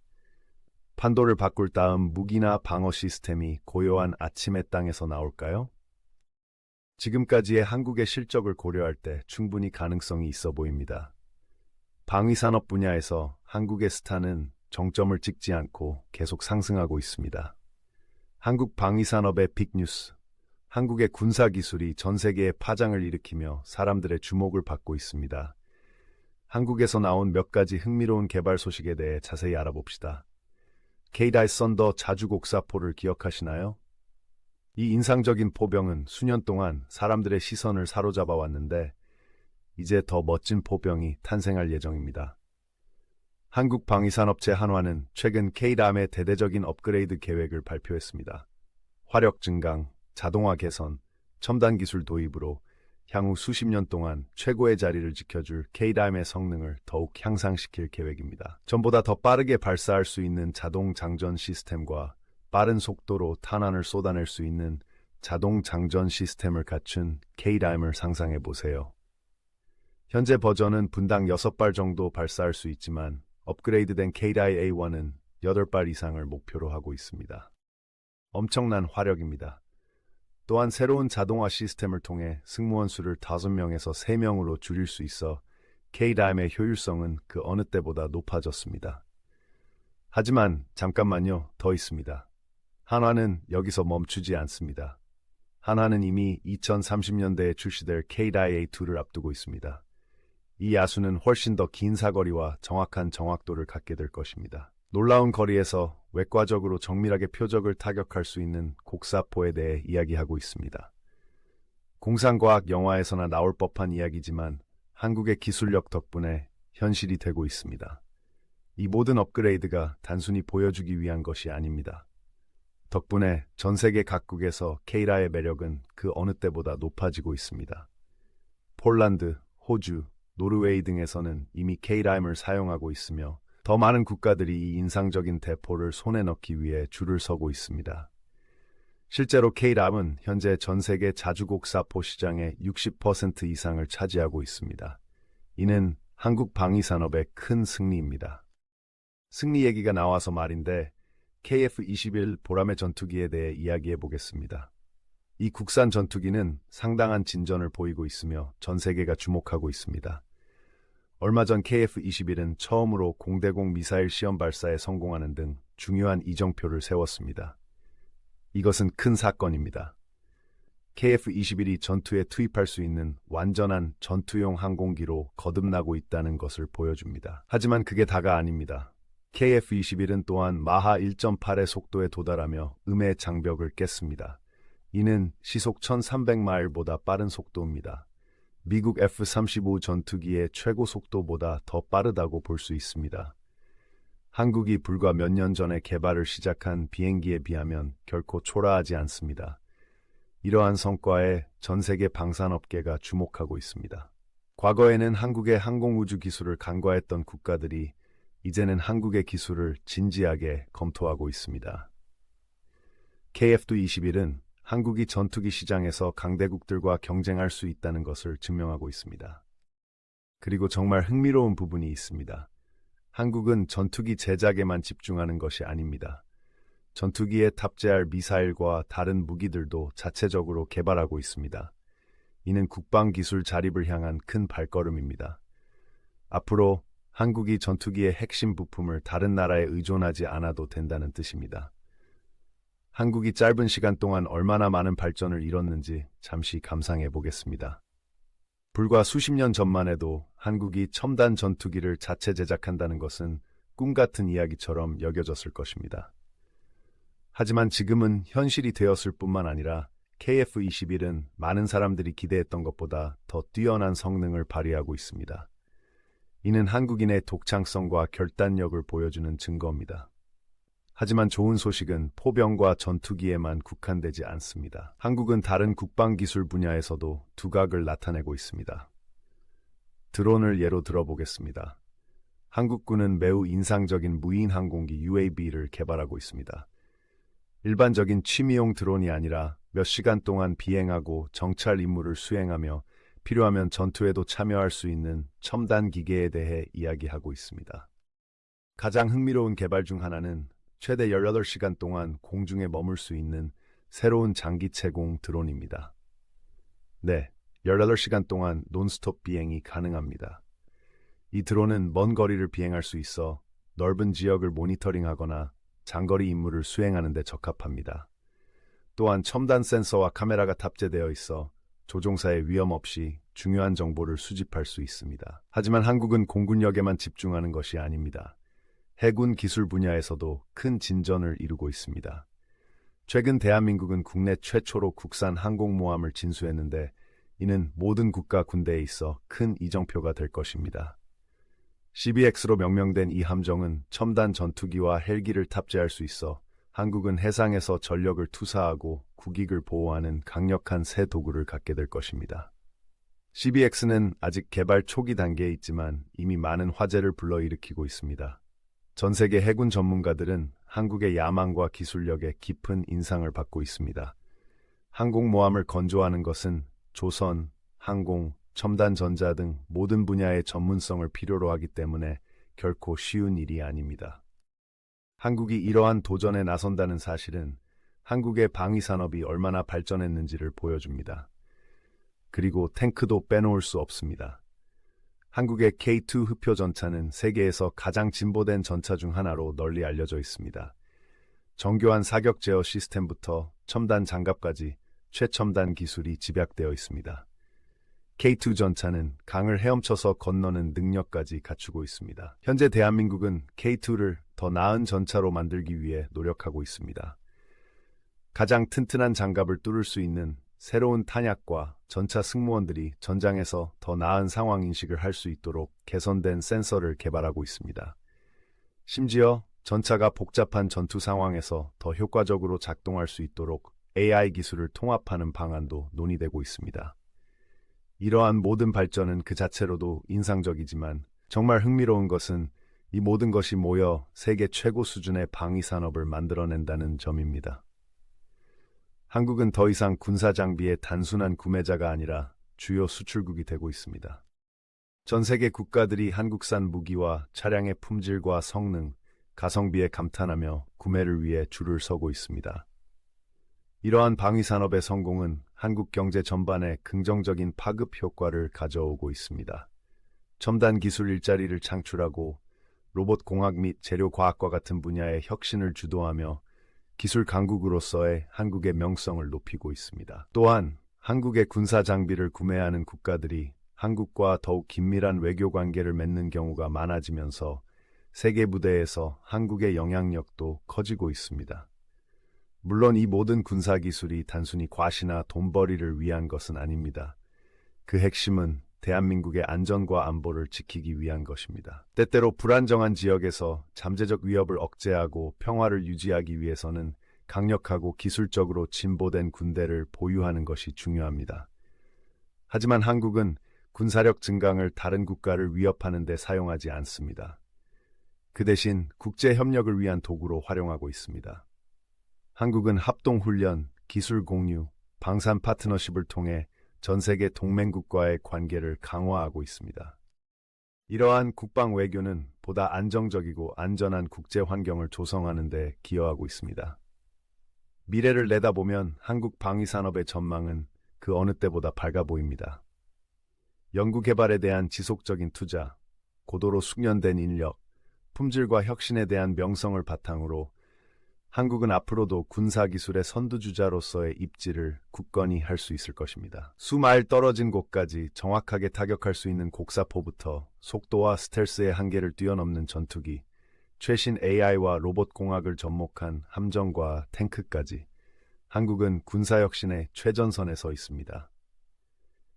판도를 바꿀 다음 무기나 방어 시스템이 고요한 아침의 땅에서 나올까요? 지금까지의 한국의 실적을 고려할 때 충분히 가능성이 있어 보입니다. 방위산업 분야에서 한국의 스타는 정점을 찍지 않고 계속 상승하고 있습니다. 한국 방위산업의 빅뉴스, 한국의 군사기술이 전 세계에 파장을 일으키며 사람들의 주목을 받고 있습니다. 한국에서 나온 몇 가지 흥미로운 개발 소식에 대해 자세히 알아봅시다. K-다이 썬더 자주곡사포를 기억하시나요? 이 인상적인 포병은 수년 동안 사람들의 시선을 사로잡아 왔는데 이제 더 멋진 포병이 탄생할 예정입니다. 한국 방위산업체 한화는 최근 K-람의 대대적인 업그레이드 계획을 발표했습니다. 화력 증강, 자동화 개선, 첨단 기술 도입으로 향후 수십 년 동안 최고의 자리를 지켜줄 K-람의 성능을 더욱 향상시킬 계획입니다. 전보다 더 빠르게 발사할 수 있는 자동 장전 시스템과 빠른 속도로 탄환을 쏟아낼 수 있는 자동 장전 시스템을 갖춘 K-람을 상상해 보세요. 현재 버전은 분당 6발 정도 발사할 수 있지만 업그레이드된 K-다이 A1은 8발 이상을 목표로 하고 있습니다. 엄청난 화력입니다. 또한 새로운 자동화 시스템을 통해 승무원 수를 5명에서 3명으로 줄일 수 있어 K-람의 효율성은 그 어느 때보다 높아졌습니다. 하지만 잠깐만요, 더 있습니다. 한화는 여기서 멈추지 않습니다. 한화는 이미 2030년대에 출시될 K-다이 A2를 앞두고 있습니다. 이 야수는 훨씬 더 긴 사거리와 정확한 정확도를 갖게 될 것입니다. 놀라운 거리에서 외과적으로 정밀하게 표적을 타격할 수 있는 곡사포에 대해 이야기하고 있습니다. 공상과학 영화에서나 나올 법한 이야기지만 한국의 기술력 덕분에 현실이 되고 있습니다. 이 모든 업그레이드가 단순히 보여주기 위한 것이 아닙니다. 덕분에 전 세계 각국에서 K-라의 매력은 그 어느 때보다 높아지고 있습니다. 폴란드, 호주, 노르웨이 등에서는 이미 K-람을 사용하고 있으며 더 많은 국가들이 이 인상적인 대포를 손에 넣기 위해 줄을 서고 있습니다. 실제로 K-람은 현재 전 세계 자주곡사포 시장의 60% 이상을 차지하고 있습니다. 이는 한국 방위산업의 큰 승리입니다. 승리 얘기가 나와서 말인데 KF-21 보라매 전투기에 대해 이야기해 보겠습니다. 이 국산 전투기는 상당한 진전을 보이고 있으며 전 세계가 주목하고 있습니다. 얼마 전 KF-21은 처음으로 공대공 미사일 시험 발사에 성공하는 등 중요한 이정표를 세웠습니다. 이것은 큰 사건입니다. KF-21이 전투에 투입할 수 있는 완전한 전투용 항공기로 거듭나고 있다는 것을 보여줍니다. 하지만 그게 다가 아닙니다. KF-21은 또한 마하 1.8의 속도에 도달하며 음의 장벽을 깼습니다. 이는 시속 1300마일보다 빠른 속도입니다. 미국 F-35 전투기의 최고 속도보다 더 빠르다고 볼 수 있습니다. 한국이 불과 몇 년 전에 개발을 시작한 비행기에 비하면 결코 초라하지 않습니다. 이러한 성과에 전 세계 방산업계가 주목하고 있습니다. 과거에는 한국의 항공우주 기술을 간과했던 국가들이 이제는 한국의 기술을 진지하게 검토하고 있습니다. KF-21은 한국이 전투기 시장에서 강대국들과 경쟁할 수 있다는 것을 증명하고 있습니다. 그리고 정말 흥미로운 부분이 있습니다. 한국은 전투기 제작에만 집중하는 것이 아닙니다. 전투기에 탑재할 미사일과 다른 무기들도 자체적으로 개발하고 있습니다. 이는 국방기술 자립을 향한 큰 발걸음입니다. 앞으로 한국이 전투기의 핵심 부품을 다른 나라에 의존하지 않아도 된다는 뜻입니다. 한국이 짧은 시간 동안 얼마나 많은 발전을 이뤘는지 잠시 감상해 보겠습니다. 불과 수십 년 전만 해도 한국이 첨단 전투기를 자체 제작한다는 것은 꿈같은 이야기처럼 여겨졌을 것입니다. 하지만 지금은 현실이 되었을 뿐만 아니라 KF-21은 많은 사람들이 기대했던 것보다 더 뛰어난 성능을 발휘하고 있습니다. 이는 한국인의 독창성과 결단력을 보여주는 증거입니다. 하지만 좋은 소식은 포병과 전투기에만 국한되지 않습니다. 한국은 다른 국방기술 분야에서도 두각을 나타내고 있습니다. 드론을 예로 들어보겠습니다. 한국군은 매우 인상적인 무인 항공기 UAV를 개발하고 있습니다. 일반적인 취미용 드론이 아니라 몇 시간 동안 비행하고 정찰 임무를 수행하며 필요하면 전투에도 참여할 수 있는 첨단 기계에 대해 이야기하고 있습니다. 가장 흥미로운 개발 중 하나는 최대 18시간 동안 공중에 머물 수 있는 새로운 장기체공 드론입니다. 네, 18시간 동안 논스톱 비행이 가능합니다. 이 드론은 먼 거리를 비행할 수 있어 넓은 지역을 모니터링하거나 장거리 임무를 수행하는 데 적합합니다. 또한 첨단 센서와 카메라가 탑재되어 있어 조종사의 위험 없이 중요한 정보를 수집할 수 있습니다. 하지만 한국은 공군력에만 집중하는 것이 아닙니다. 해군 기술 분야에서도 큰 진전을 이루고 있습니다. 최근 대한민국은 국내 최초로 국산 항공모함을 진수했는데 이는 모든 국가 군대에 있어 큰 이정표가 될 것입니다. CBX로 명명된 이 함정은 첨단 전투기와 헬기를 탑재할 수 있어 한국은 해상에서 전력을 투사하고 국익을 보호하는 강력한 새 도구를 갖게 될 것입니다. CBX는 아직 개발 초기 단계에 있지만 이미 많은 화제를 불러일으키고 있습니다. 전 세계 해군 전문가들은 한국의 야망과 기술력에 깊은 인상을 받고 있습니다. 항공모함을 건조하는 것은 조선, 항공, 첨단 전자 등 모든 분야의 전문성을 필요로 하기 때문에 결코 쉬운 일이 아닙니다. 한국이 이러한 도전에 나선다는 사실은 한국의 방위산업이 얼마나 발전했는지를 보여줍니다. 그리고 탱크도 빼놓을 수 없습니다. 한국의 K2 흡표 전차는 세계에서 가장 진보된 전차 중 하나로 널리 알려져 있습니다. 정교한 사격 제어 시스템부터 첨단 장갑까지 최첨단 기술이 집약되어 있습니다. K2 전차는 강을 헤엄쳐서 건너는 능력까지 갖추고 있습니다. 현재 대한민국은 K2를 더 나은 전차로 만들기 위해 노력하고 있습니다. 가장 튼튼한 장갑을 뚫을 수 있는 새로운 탄약과 전차 승무원들이 전장에서 더 나은 상황 인식을 할 수 있도록 개선된 센서를 개발하고 있습니다. 심지어 전차가 복잡한 전투 상황에서 더 효과적으로 작동할 수 있도록 AI 기술을 통합하는 방안도 논의되고 있습니다. 이러한 모든 발전은 그 자체로도 인상적이지만 정말 흥미로운 것은 이 모든 것이 모여 세계 최고 수준의 방위 산업을 만들어낸다는 점입니다. 한국은 더 이상 군사 장비의 단순한 구매자가 아니라 주요 수출국이 되고 있습니다. 전 세계 국가들이 한국산 무기와 차량의 품질과 성능, 가성비에 감탄하며 구매를 위해 줄을 서고 있습니다. 이러한 방위 산업의 성공은 한국 경제 전반에 긍정적인 파급 효과를 가져오고 있습니다. 첨단 기술 일자리를 창출하고 로봇 공학 및 재료 과학과 같은 분야의 혁신을 주도하며 기술 강국으로서의 한국의 명성을 높이고 있습니다. 또한 한국의 군사 장비를 구매하는 국가들이 한국과 더욱 긴밀한 외교 관계를 맺는 경우가 많아지면서 세계 무대에서 한국의 영향력도 커지고 있습니다. 물론 이 모든 군사 기술이 단순히 과시나 돈벌이를 위한 것은 아닙니다. 그 핵심은 대한민국의 안전과 안보를 지키기 위한 것입니다. 때때로 불안정한 지역에서 잠재적 위협을 억제하고 평화를 유지하기 위해서는 강력하고 기술적으로 진보된 군대를 보유하는 것이 중요합니다. 하지만 한국은 군사력 증강을 다른 국가를 위협하는 데 사용하지 않습니다. 그 대신 국제 협력을 위한 도구로 활용하고 있습니다. 한국은 합동훈련, 기술 공유, 방산 파트너십을 통해 전 세계 동맹국과의 관계를 강화하고 있습니다. 이러한 국방 외교는 보다 안정적이고 안전한 국제 환경을 조성하는 데 기여하고 있습니다. 미래를 내다보면 한국 방위산업의 전망은 그 어느 때보다 밝아 보입니다. 연구개발에 대한 지속적인 투자, 고도로 숙련된 인력, 품질과 혁신에 대한 명성을 바탕으로 한국은 앞으로도 군사기술의 선두주자로서의 입지를 굳건히 할 수 있을 것입니다. 수마일 떨어진 곳까지 정확하게 타격할 수 있는 곡사포부터 속도와 스텔스의 한계를 뛰어넘는 전투기, 최신 AI와 로봇공학을 접목한 함정과 탱크까지 한국은 군사혁신의 최전선에 서 있습니다.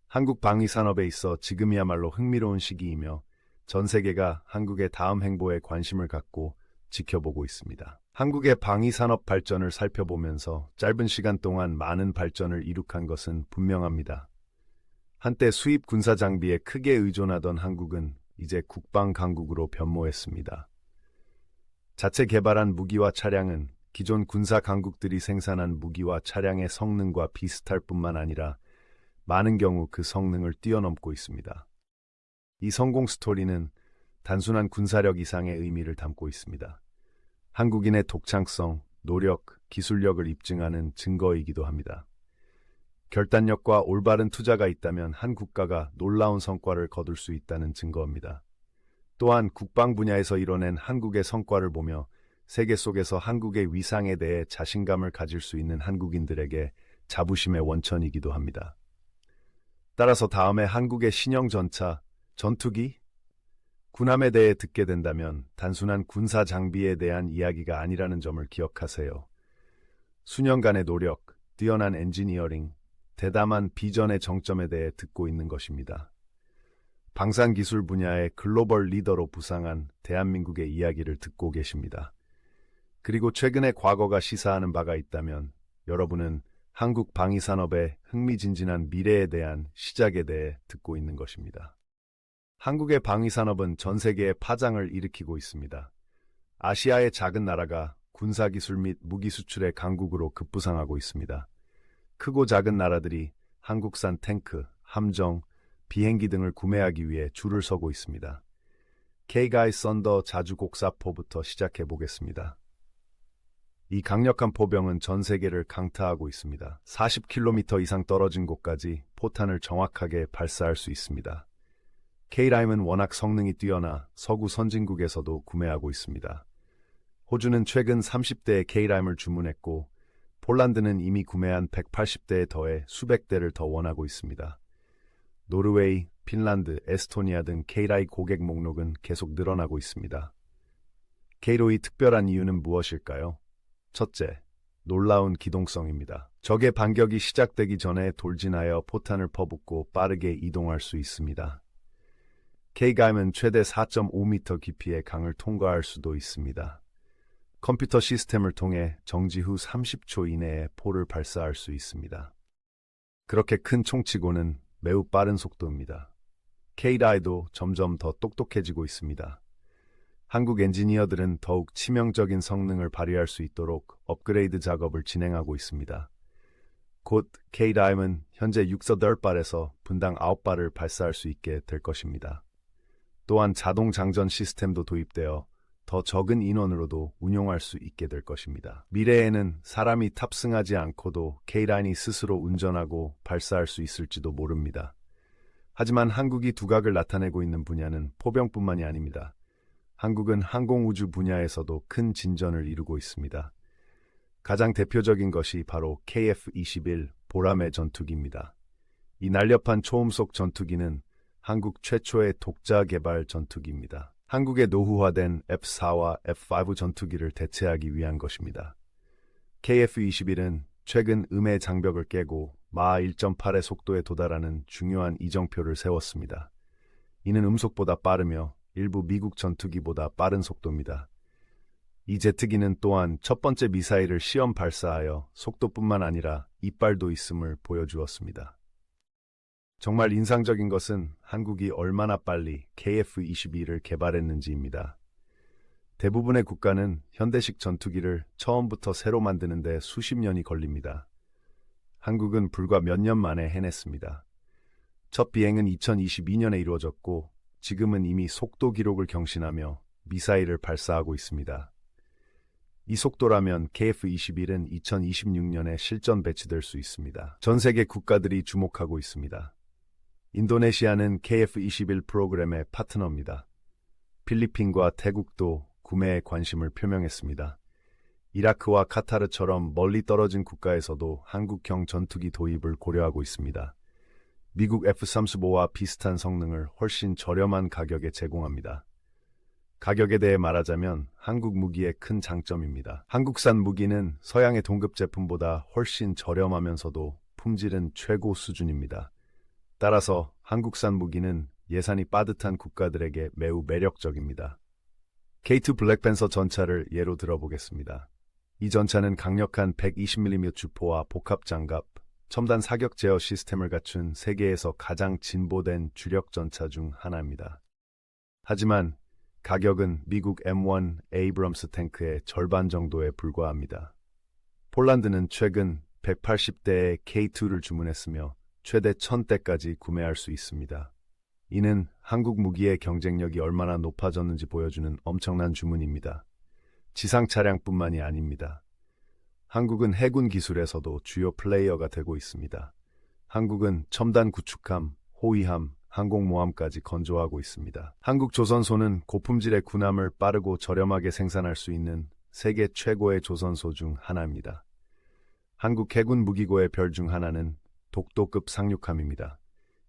한국 방위산업에 있어 지금이야말로 흥미로운 시기이며 전 세계가 한국의 다음 행보에 관심을 갖고 지켜보고 있습니다. 한국의 방위산업 발전을 살펴보면서 짧은 시간 동안 많은 발전을 이룩한 것은 분명합니다. 한때 수입 군사 장비에 크게 의존하던 한국은 이제 국방 강국으로 변모했습니다. 자체 개발한 무기와 차량은 기존 군사 강국들이 생산한 무기와 차량의 성능과 비슷할 뿐만 아니라 많은 경우 그 성능을 뛰어넘고 있습니다. 이 성공 스토리는 단순한 군사력 이상의 의미를 담고 있습니다. 한국인의 독창성, 노력, 기술력을 입증하는 증거이기도 합니다. 결단력과 올바른 투자가 있다면 한 국가가 놀라운 성과를 거둘 수 있다는 증거입니다. 또한 국방 분야에서 이뤄낸 한국의 성과를 보며 세계 속에서 한국의 위상에 대해 자신감을 가질 수 있는 한국인들에게 자부심의 원천이기도 합니다. 따라서 다음에 한국의 신형 전차, 전투기, 군함에 대해 듣게 된다면 단순한 군사 장비에 대한 이야기가 아니라는 점을 기억하세요. 수년간의 노력, 뛰어난 엔지니어링, 대담한 비전의 정점에 대해 듣고 있는 것입니다. 방산기술 분야의 글로벌 리더로 부상한 대한민국의 이야기를 듣고 계십니다. 그리고 최근의 과거가 시사하는 바가 있다면 여러분은 한국 방위산업의 흥미진진한 미래에 대한 시작에 대해 듣고 있는 것입니다. 한국의 방위산업은 전 세계에 파장을 일으키고 있습니다. 아시아의 작은 나라가 군사기술 및 무기 수출의 강국으로 급부상하고 있습니다. 크고 작은 나라들이 한국산 탱크, 함정, 비행기 등을 구매하기 위해 줄을 서고 있습니다. K가이 썬더 자주곡사포부터 시작해 보겠습니다. 이 강력한 포병은 전 세계를 강타하고 있습니다. 40km 이상 떨어진 곳까지 포탄을 정확하게 발사할 수 있습니다. K라임은 워낙 성능이 뛰어나 서구 선진국에서도 구매하고 있습니다. 호주는 최근 30대의 K라임을 주문했고 폴란드는 이미 구매한 180대에 더해 수백 대를 더 원하고 있습니다. 노르웨이, 핀란드, 에스토니아 등 K라이 고객 목록은 계속 늘어나고 있습니다. K로의 특별한 이유는 무엇일까요? 첫째, 놀라운 기동성입니다. 적의 반격이 시작되기 전에 돌진하여 포탄을 퍼붓고 빠르게 이동할 수 있습니다. K가임은 최대 4.5m 깊이의 강을 통과할 수도 있습니다. 컴퓨터 시스템을 통해 정지 후 30초 이내에 포를 발사할 수 있습니다. 그렇게 큰 총치고는 매우 빠른 속도입니다. K라이도 점점 더 똑똑해지고 있습니다. 한국 엔지니어들은 더욱 치명적인 성능을 발휘할 수 있도록 업그레이드 작업을 진행하고 있습니다. 곧 K라임은 현재 6.8발에서 분당 9발을 발사할 수 있게 될 것입니다. 또한 자동 장전 시스템도 도입되어 더 적은 인원으로도 운용할 수 있게 될 것입니다. 미래에는 사람이 탑승하지 않고도 K라인이 스스로 운전하고 발사할 수 있을지도 모릅니다. 하지만 한국이 두각을 나타내고 있는 분야는 포병뿐만이 아닙니다. 한국은 항공우주 분야에서도 큰 진전을 이루고 있습니다. 가장 대표적인 것이 바로 KF-21 보라매 전투기입니다. 이 날렵한 초음속 전투기는 한국 최초의 독자 개발 전투기입니다. 한국의 노후화된 F4와 F5 전투기를 대체하기 위한 것입니다. KF-21은 최근 음의 장벽을 깨고 마하 1.8의 속도에 도달하는 중요한 이정표를 세웠습니다. 이는 음속보다 빠르며 일부 미국 전투기보다 빠른 속도입니다. 이 제트기는 또한 첫 번째 미사일을 시험 발사하여 속도뿐만 아니라 이빨도 있음을 보여주었습니다. 정말 인상적인 것은 한국이 얼마나 빨리 KF-22를 개발했는지입니다. 대부분의 국가는 현대식 전투기를 처음부터 새로 만드는 데 수십 년이 걸립니다. 한국은 불과 몇 년 만에 해냈습니다. 첫 비행은 2022년에 이루어졌고 지금은 이미 속도 기록을 경신하며 미사일을 발사하고 있습니다. 이 속도라면 KF-21은 2026년에 실전 배치될 수 있습니다. 전 세계 국가들이 주목하고 있습니다. 인도네시아는 KF-21 프로그램의 파트너입니다. 필리핀과 태국도 구매에 관심을 표명했습니다. 이라크와 카타르처럼 멀리 떨어진 국가에서도 한국형 전투기 도입을 고려하고 있습니다. 미국 F-35와 비슷한 성능을 훨씬 저렴한 가격에 제공합니다. 가격에 대해 말하자면 한국 무기의 큰 장점입니다. 한국산 무기는 서양의 동급 제품보다 훨씬 저렴하면서도 품질은 최고 수준입니다. 따라서 한국산 무기는 예산이 빠듯한 국가들에게 매우 매력적입니다. K2 블랙팬서 전차를 예로 들어보겠습니다. 이 전차는 강력한 120mm 주포와 복합 장갑, 첨단 사격 제어 시스템을 갖춘 세계에서 가장 진보된 주력 전차 중 하나입니다. 하지만 가격은 미국 M1 에이브럼스 탱크의 절반 정도에 불과합니다. 폴란드는 최근 180대의 K2를 주문했으며 최대 1000대까지 구매할 수 있습니다. 이는 한국 무기의 경쟁력이 얼마나 높아졌는지 보여주는 엄청난 주문입니다. 지상 차량뿐만이 아닙니다. 한국은 해군 기술에서도 주요 플레이어가 되고 있습니다. 한국은 첨단 구축함, 호위함, 항공모함까지 건조하고 있습니다. 한국조선소는 고품질의 군함을 빠르고 저렴하게 생산할 수 있는 세계 최고의 조선소 중 하나입니다. 한국 해군 무기고의 별 중 하나는 독도급 상륙함입니다.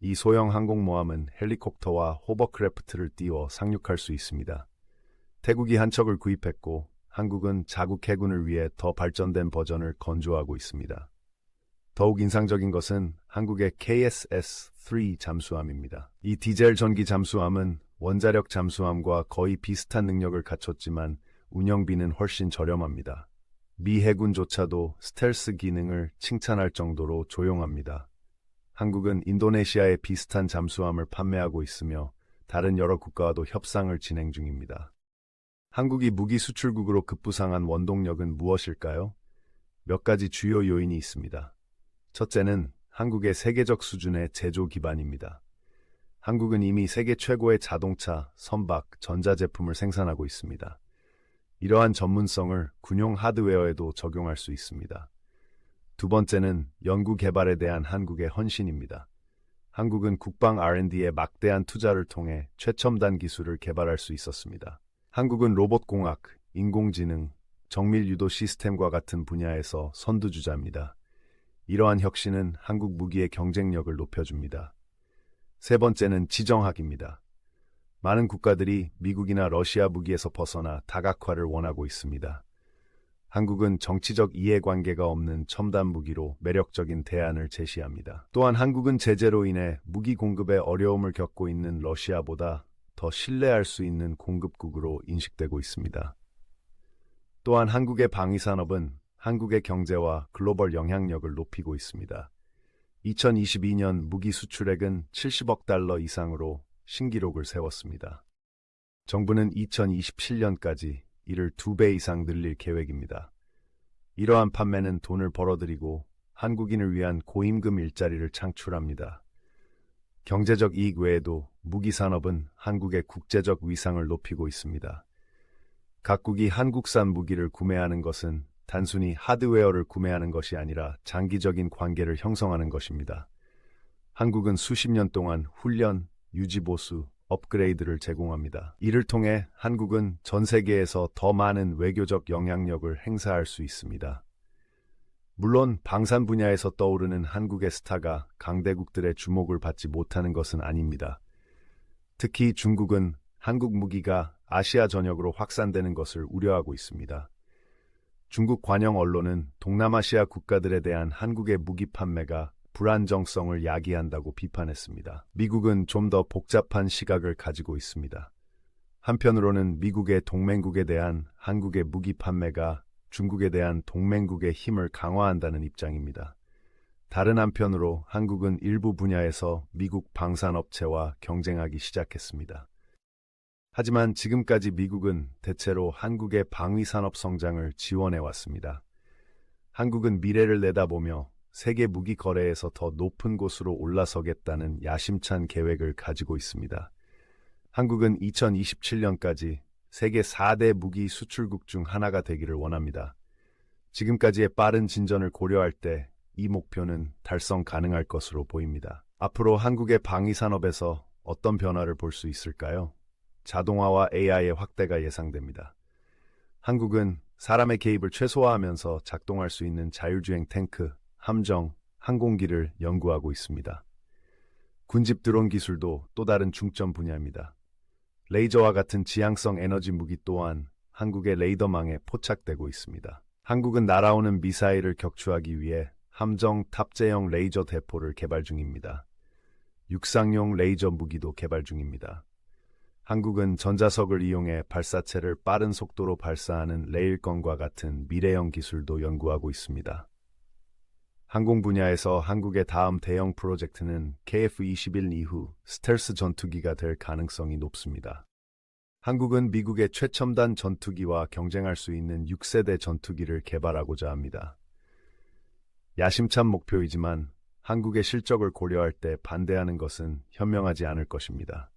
이 소형 항공모함은 헬리콥터와 호버크래프트를 띄워 상륙할 수 있습니다. 태국이 한 척을 구입했고 한국은 자국 해군을 위해 더 발전된 버전을 건조하고 있습니다. 더욱 인상적인 것은 한국의 KSS-3 잠수함입니다. 이 디젤 전기 잠수함은 원자력 잠수함과 거의 비슷한 능력을 갖췄지만 운영비는 훨씬 저렴합니다. 미 해군조차도 스텔스 기능을 칭찬할 정도로 조용합니다. 한국은 인도네시아에 비슷한 잠수함을 판매하고 있으며 다른 여러 국가와도 협상을 진행 중입니다. 한국이 무기 수출국으로 급부상한 원동력은 무엇일까요? 몇 가지 주요 요인이 있습니다. 첫째는 한국의 세계적 수준의 제조 기반입니다. 한국은 이미 세계 최고의 자동차, 선박, 전자제품을 생산하고 있습니다. 이러한 전문성을 군용 하드웨어에도 적용할 수 있습니다. 두 번째는 연구 개발에 대한 한국의 헌신입니다. 한국은 국방 R&D에 막대한 투자를 통해 최첨단 기술을 개발할 수 있었습니다. 한국은 로봇공학, 인공지능, 정밀 유도 시스템과 같은 분야에서 선두주자입니다. 이러한 혁신은 한국 무기의 경쟁력을 높여줍니다. 세 번째는 지정학입니다. 많은 국가들이 미국이나 러시아 무기에서 벗어나 다각화를 원하고 있습니다. 한국은 정치적 이해관계가 없는 첨단 무기로 매력적인 대안을 제시합니다. 또한 한국은 제재로 인해 무기 공급에 어려움을 겪고 있는 러시아보다 더 신뢰할 수 있는 공급국으로 인식되고 있습니다. 또한 한국의 방위산업은 한국의 경제와 글로벌 영향력을 높이고 있습니다. 2022년 무기 수출액은 70억 달러 이상으로 신기록을 세웠습니다. 정부는 2027년까지 이를 2배 이상 늘릴 계획입니다. 이러한 판매는 돈을 벌어들이고 한국인을 위한 고임금 일자리를 창출합니다. 경제적 이익 외에도 무기 산업은 한국의 국제적 위상을 높이고 있습니다. 각국이 한국산 무기를 구매하는 것은 단순히 하드웨어를 구매하는 것이 아니라 장기적인 관계를 형성하는 것입니다. 한국은 수십 년 동안 훈련, 유지보수, 업그레이드를 제공합니다. 이를 통해 한국은 전 세계에서 더 많은 외교적 영향력을 행사할 수 있습니다. 물론 방산 분야에서 떠오르는 한국의 스타가 강대국들의 주목을 받지 못하는 것은 아닙니다. 특히 중국은 한국 무기가 아시아 전역으로 확산되는 것을 우려하고 있습니다. 중국 관영 언론은 동남아시아 국가들에 대한 한국의 무기 판매가 불안정성을 야기한다고 비판했습니다. 미국은 좀 더 복잡한 시각을 가지고 있습니다. 한편으로는 미국의 동맹국에 대한 한국의 무기 판매가 중국에 대한 동맹국의 힘을 강화한다는 입장입니다. 다른 한편으로 한국은 일부 분야에서 미국 방산업체와 경쟁하기 시작했습니다. 하지만 지금까지 미국은 대체로 한국의 방위산업 성장을 지원해왔습니다. 한국은 미래를 내다보며 세계 무기 거래에서 더 높은 곳으로 올라서겠다는 야심찬 계획을 가지고 있습니다. 한국은 2027년까지 세계 4대 무기 수출국 중 하나가 되기를 원합니다. 지금까지의 빠른 진전을 고려할 때 이 목표는 달성 가능할 것으로 보입니다. 앞으로 한국의 방위산업에서 어떤 변화를 볼 수 있을까요? 자동화와 AI의 확대가 예상됩니다. 한국은 사람의 개입을 최소화하면서 작동할 수 있는 자율주행 탱크, 함정, 항공기를 연구하고 있습니다. 군집 드론 기술도 또 다른 중점 분야입니다. 레이저와 같은 지향성 에너지 무기 또한 한국의 레이더망에 포착되고 있습니다. 한국은 날아오는 미사일을 격추하기 위해 함정 탑재형 레이저 대포를 개발 중입니다. 육상용 레이저 무기도 개발 중입니다. 한국은 전자석을 이용해 발사체를 빠른 속도로 발사하는 레일건과 같은 미래형 기술도 연구하고 있습니다. 항공 분야에서 한국의 다음 대형 프로젝트는 KF-21 이후 스텔스 전투기가 될 가능성이 높습니다. 한국은 미국의 최첨단 전투기와 경쟁할 수 있는 6세대 전투기를 개발하고자 합니다. 야심찬 목표이지만 한국의 실적을 고려할 때 반대하는 것은 현명하지 않을 것입니다.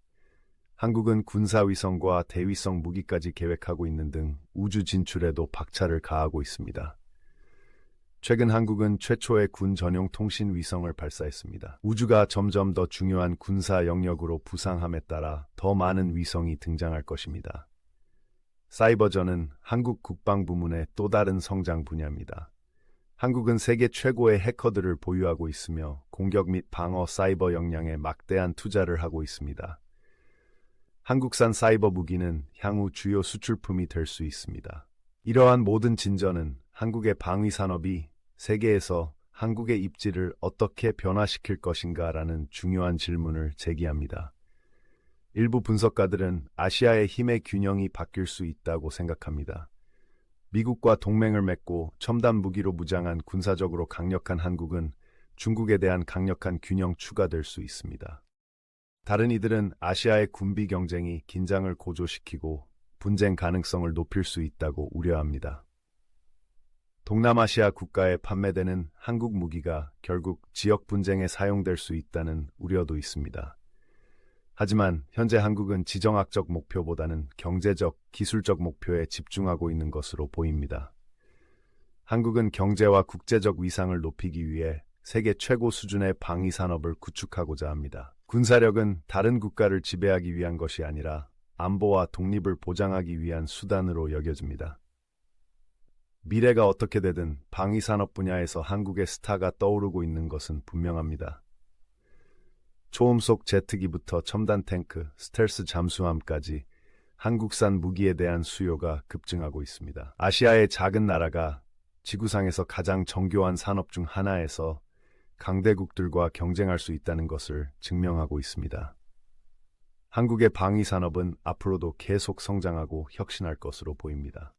한국은 군사위성과 대위성 무기까지 계획하고 있는 등 우주 진출에도 박차를 가하고 있습니다. 최근 한국은 최초의 군 전용 통신 위성을 발사했습니다. 우주가 점점 더 중요한 군사 영역으로 부상함에 따라 더 많은 위성이 등장할 것입니다. 사이버전은 한국 국방부문의 또 다른 성장 분야입니다. 한국은 세계 최고의 해커들을 보유하고 있으며 공격 및 방어 사이버 역량에 막대한 투자를 하고 있습니다. 한국산 사이버 무기는 향후 주요 수출품이 될 수 있습니다. 이러한 모든 진전은 한국의 방위 산업이 세계에서 한국의 입지를 어떻게 변화시킬 것인가라는 중요한 질문을 제기합니다. 일부 분석가들은 아시아의 힘의 균형이 바뀔 수 있다고 생각합니다. 미국과 동맹을 맺고 첨단 무기로 무장한 군사적으로 강력한 한국은 중국에 대한 강력한 균형 추가될 수 있습니다. 다른 이들은 아시아의 군비 경쟁이 긴장을 고조시키고 분쟁 가능성을 높일 수 있다고 우려합니다. 동남아시아 국가에 판매되는 한국 무기가 결국 지역 분쟁에 사용될 수 있다는 우려도 있습니다. 하지만 현재 한국은 지정학적 목표보다는 경제적, 기술적 목표에 집중하고 있는 것으로 보입니다. 한국은 경제와 국제적 위상을 높이기 위해 세계 최고 수준의 방위 산업을 구축하고자 합니다. 군사력은 다른 국가를 지배하기 위한 것이 아니라 안보와 독립을 보장하기 위한 수단으로 여겨집니다. 미래가 어떻게 되든 방위 산업 분야에서 한국의 스타가 떠오르고 있는 것은 분명합니다. 초음속 제트기부터 첨단 탱크, 스텔스 잠수함까지 한국산 무기에 대한 수요가 급증하고 있습니다. 아시아의 작은 나라가 지구상에서 가장 정교한 산업 중 하나에서 강대국들과 경쟁할 수 있다는 것을 증명하고 있습니다. 한국의 방위 산업은 앞으로도 계속 성장하고 혁신할 것으로 보입니다.